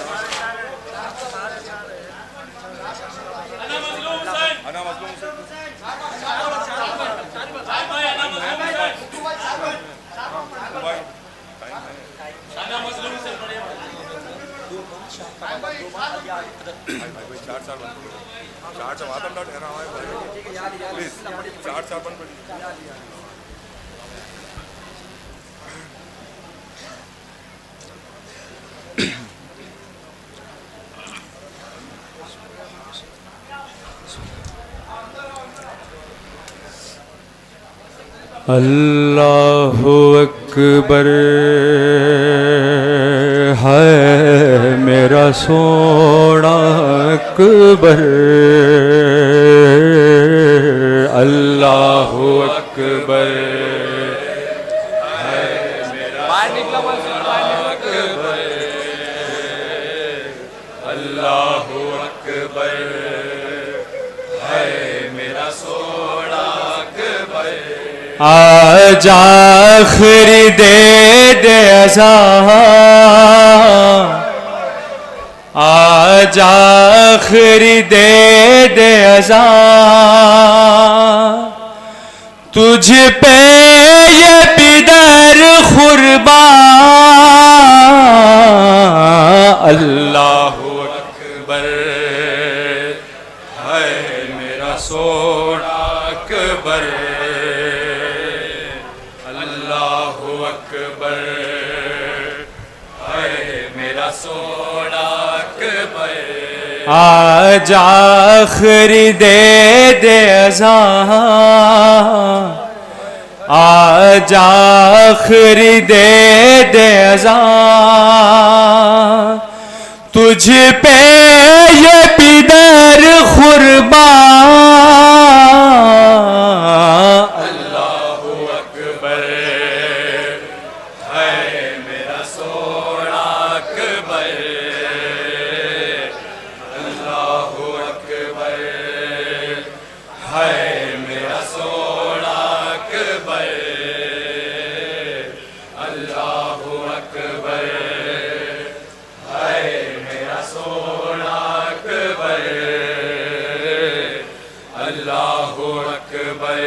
[SPEAKER 1] अल्लाहु अकबर है मेरा सोना अकबर, अल्लाहु अकबर है मेरा सोना अकबर, अल्लाहु अकबर है मेरा सोना अकबर। आज आखिरी दे दे अज़ान, आज आखिरी दे दे अज़ान, तुझ पे ये पिदर कुर्बान, अल्लाहु अकबर है मेरा सोना अकबर, अल्लाहु अकबर है मेरा सोना अकबर। आज आखिरी दे दे अज़ान, आज आखिरी दे दे अज़ान, तुझ पे ये पिदर कुर्बान, अल्लाहु अकबर है मेरा सोना अकबर, अल्लाहु अकबर है मेरा सोना अकबर, अल्लाहु अकबर है मेरा सोना अकबर, अल्लाहु अकबर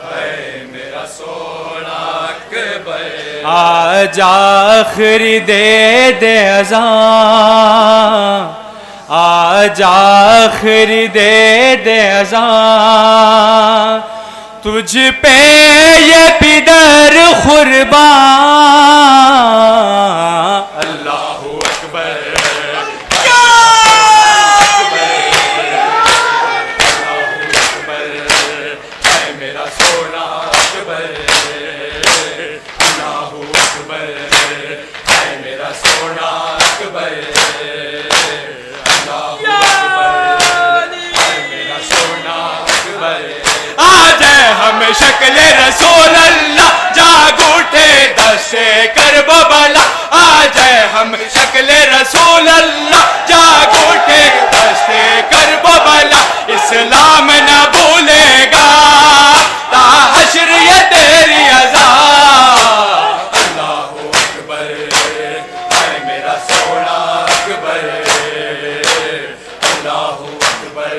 [SPEAKER 1] है मेरा सोना अकबर। आज आखिरी दे दे अज़ान, आज आखिरी दे दे अज़ान, तुझ पे ये पिदर कुर्बान, अल्लाहु अकबर है मेरा सोना अकबर, अल्लाहु अकबर है मेरा सोना अकबर, अल्लाहु अकबर है मेरा सोना अकबर। आज हम शक्ल रसूल अल्लाह जाग उठे दस्ते कर बबला, आज हम शक्ल रसूल अल्लाह जाग उठे दस्ते कर बबला, इस्लाम न भूलेगा ता हश्र ये तेरी अज़ा, अल्लाहु अकबर है मेरा सोना अकबर, अल्लाहु अकबर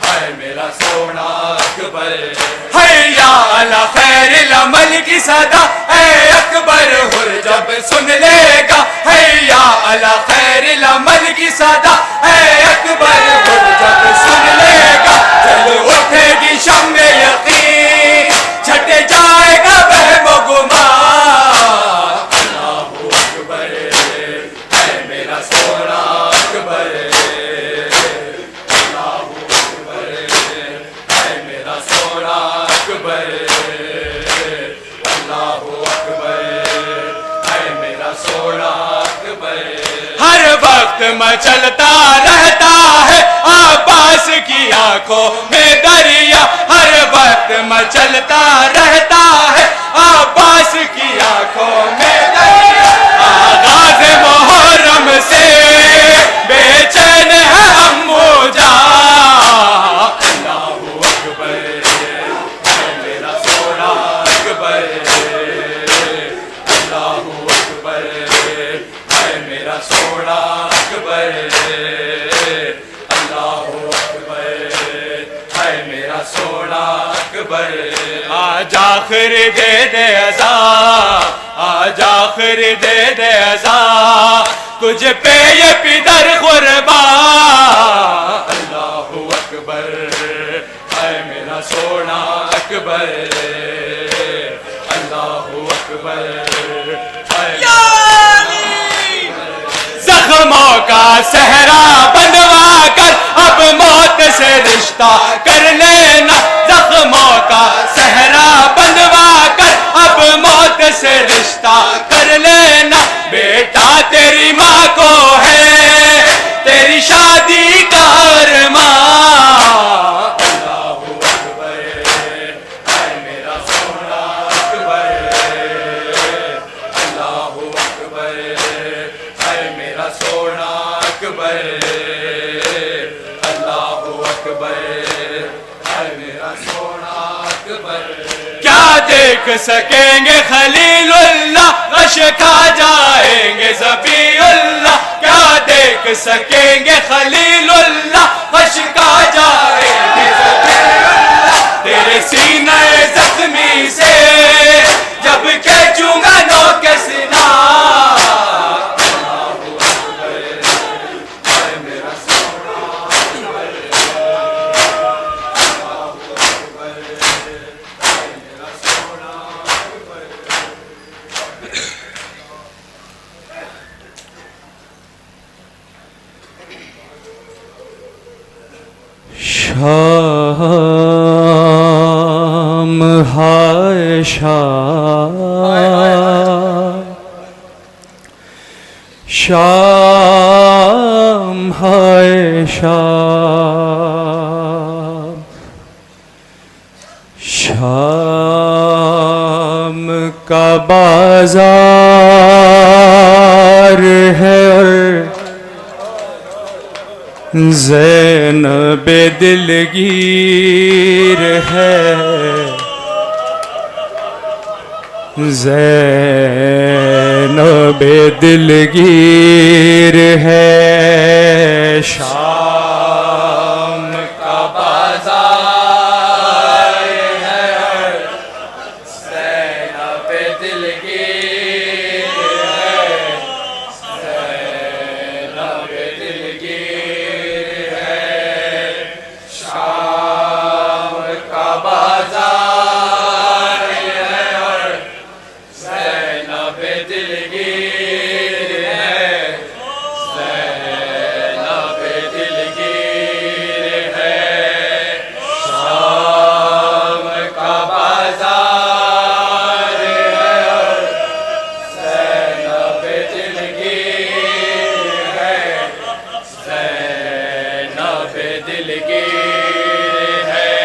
[SPEAKER 1] है मेरा सोना अकबर। हैया अला खैरिल अमल की सदा ऐ अकबर हुर जब सुन लेगा, हैया अला खैरिल अमल की सदा ऐ अकबर हुर जब सुन लेगा, जल उठेगी शम्मे यकीन छट जाएगा वहम गुमान, अल्लाहु अकबर है मेरा सोना अकबर, अल्लाहु अकबर है मेरा सोना अकबर, अल्लाहु सोना अकबर। हर वक्त मचलता रहता है अब्बास की आंखों में दरिया, हर वक्त मचलता रहता है अब्बास की आंखों में दरिया। आगाज़ मुहर्रम से बेचैन है अम्मू जान, अल्लाहू अकबर है मेरा सोना अकबर, अल्लाहू अकबर है मेरा सोना अकबर, अल्लाहू अकबर है मेरा सोना अकबर। आज आखिर दे दे अज़ा, आज आखिर दे दे अज़ा, तुझ पे ये पिदर कुर्बान, अल्लाहू अकबर है मेरा सोना अकबर, अल्लाहू अकबर है। जख्मों का सहरा बनवा कर अब मौत से रिश्ता कर लेना, जख्मों का सहरा बनवा कर अब मौत से रिश्ता कर लेना। बेटा तेरी माँ को है तेरी शादी का अरमान, अल्लाहू अकबर है मेरा सोना अकबर, अल्लाहू अकबर है मेरा सोना अकबर, अल्लाहू अकबर है मेरा सोना अकबर। क्या देख सकेंगे खलीलुल्लाह, गश खा जाएंगे ज़बीउल्लाह, क्या देख सकेंगे खलीलुल्लाह, गश खा जाएंगे ज़बीउल्लाह। तेरे सीने ज़ख्मी से जब खींचूंगा नो के सीना,
[SPEAKER 2] शाम हाय शाम, शाम हाय शाम, शाम का बाजार है और ज़ैनब दिलगीर है, ज़ैनब दिलगीर है। शाम
[SPEAKER 1] का बाजार है और ज़ैनब दिलगीर है, ज़ैनब दिलगीर है। शाम का बाजार है और ज़ैनब दिलगीर है, ज़ैनब दिलगीर है। शाम का बाजार है और ज़ैनब दिलगीर है, ज़ैनब दिलगीर है।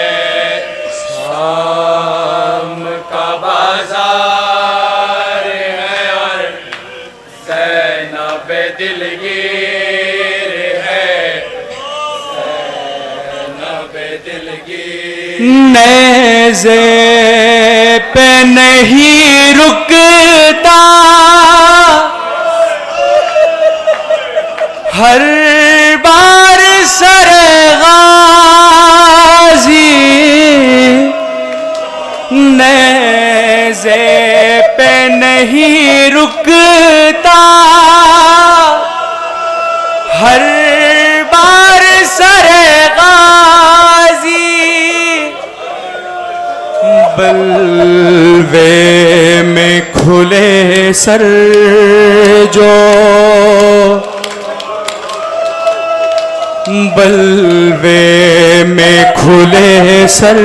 [SPEAKER 1] शाम का बाजार है और ज़ैनब दिलगीर है, ज़ैनब दिलगीर।
[SPEAKER 2] नेज़े पे नहीं रुकता हर बार सरगाज़ी, नेज़े पे नहीं रुकता हर बार सरगाज़ी। बल्वे में खुले सर जो, बल्वे में खुले सर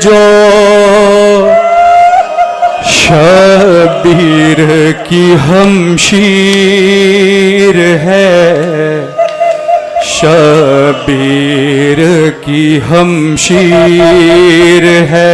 [SPEAKER 2] जो, शब शबीर की हमशीर है, शबीर की हमशीर है।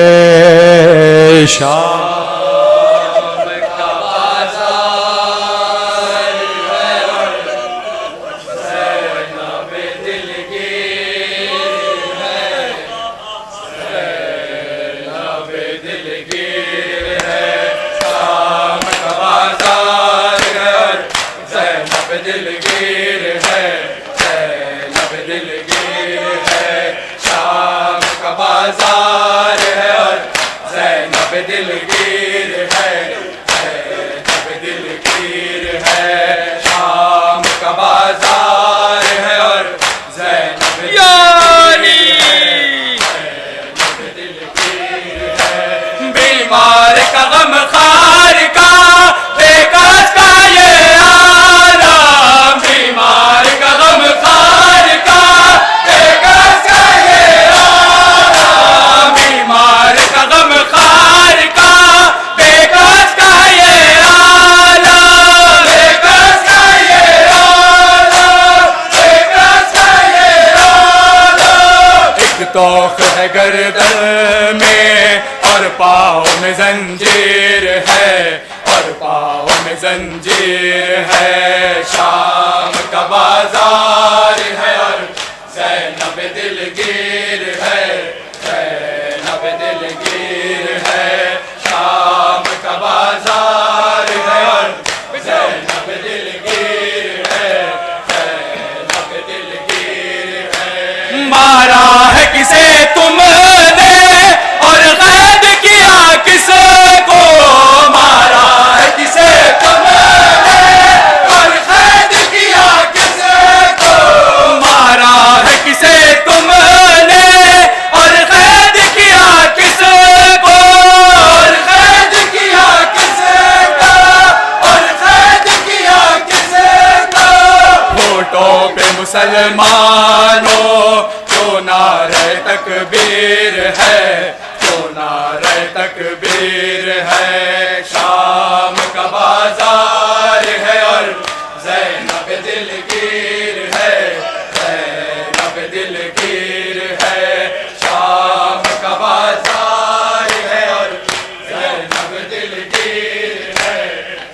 [SPEAKER 1] दिलगीर है, ज़ैनब दिलगीर है, शाम का बाजार है और ज़ैनब दिलगीर है, ज़ैनब दिलगीर है, शाम का बाजार है और ज़ैनब दिलगीर है, बीमार का गम खार का बेकस का ये आलम, बीमार का गम खार का बेकस का ये आलम, बीमार का गम खार का बेकस का ये आलम, बेकस का ये आलम, बेकस का ये आलम। एक तोख है गर्दन में और पाँव में जंजीर है, और पाँव में जंजीर है, शाम का बाजार है और ज़ैनब दिलगीर है, ज़ैनब दिलगीर है, शाम का बाजार है और ज़ैनब दिलगीर है, ज़ैनब दिलगीर है। मारा है किसे तुमने और कैद किया किसको, मारा है किसे तुमने और कैद किया किसको, मारा है किसे तुमने और कैद किया किसको, और कैद किया किसको, और कैद किया किसको। फोटो पे मुसलमानों क्यों नारे तकबीर है, क्यों नारे तकबीर है, शाम का बाजार है और ज़ैनब दिलगीर है, ज़ैनब दिलगीर है, शाम का बाजार है और ज़ैनब दिलगीर है,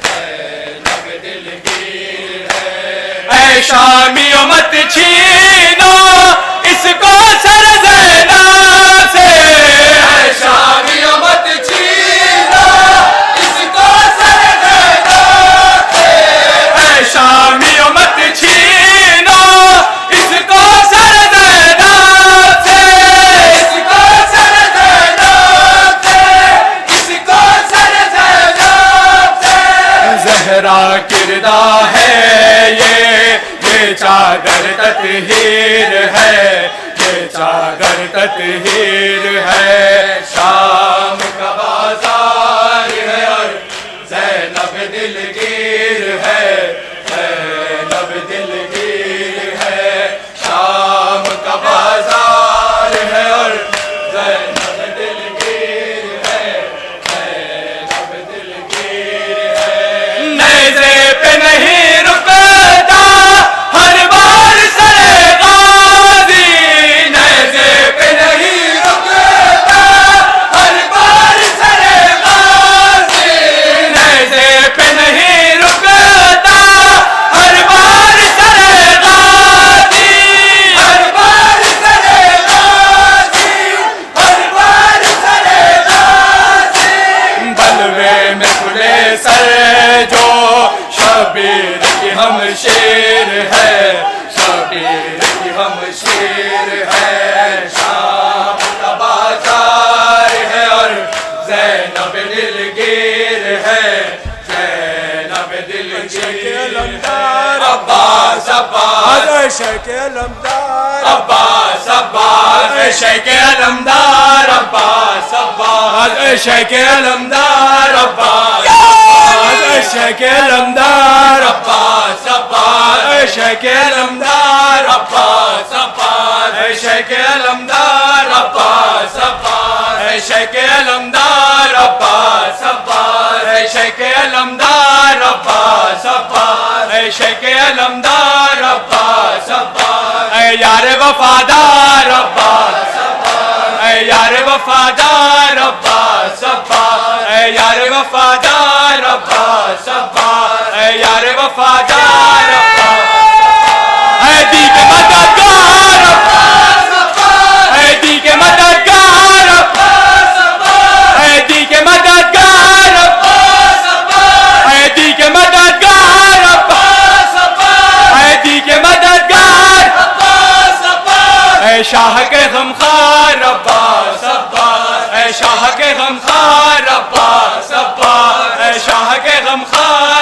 [SPEAKER 1] ज़ैनब दिलगीर है। ऐ शामियों मत छीनो इसको सर ज़ैनब से, ऐ शामियों मत छीनो इसको सर ज़ैनब से, ऐ शामियों मत छीनो इसको सर ज़ैनब से, इसको सर ज़ैनब से, इसको सर ज़ैनब से। ज़हरा किरदा है ये चादर तत्हीर है, ये चादर तत्हीर है, शाम का बाजार है और ज़ैनब दिलगीर है, ज़ैनब दिलगीर है, शाम का बाजार है और ज़ैनब दिलगीर है, ज़ैनब दिलगीर है। नेज़े पे नहीं रुकता हर बार सरे गाज़ी, नेज़े पे नहीं रुकता हर बार सरे गाज़ी, नेज़े पे नहीं रुकता हर बार सरे गाज़ी, हर बार सरे गाज़ी, हर बार सरे गाज़ी। बलवे में खुले सर जो शबीर की हमशीर है, शबीर की हमशीर है, शाम का बाजार है और ज़ैनब दिलगीर है, ज़ैनब दिलगीर है। अब्बास अब्बास शेख अलमदार, अब्बास अब्बास शेख अलमदार, अब्बास अब्बास शेख अलमदार, अब्बास शेख अलमदार, अब्बास अब्बास शेख अलमदार, अब्बास अब्बास शेख अलमदार, अब्बास अब्बास शेख अलमदार, अब्बास अब्बास शेख ऐ शेख अलमदार अब्बास अब्बास, ऐ यार वफादार अब्बास अब्बास, ऐ यार वफादार अब्बास अब्बास, ऐ यार वफादार अब्बास अब्बास, ऐ यार वफादार अब्बास, ऐ दी के मददगार अब्बास अब्बास, ऐ दी के मददगार अब्बास अब्बास, ऐ दी के मददगार अब्बास अब्बास, ऐ दी के मददगार अब्बास अब्बास, ऐ दी के मददगार अब्बास अब्बास, ऐ शाह के गमखार अब्बास अब्बास, ऐ शाह के गमखार अब्बास अब्बास, ऐ शाह के गमखार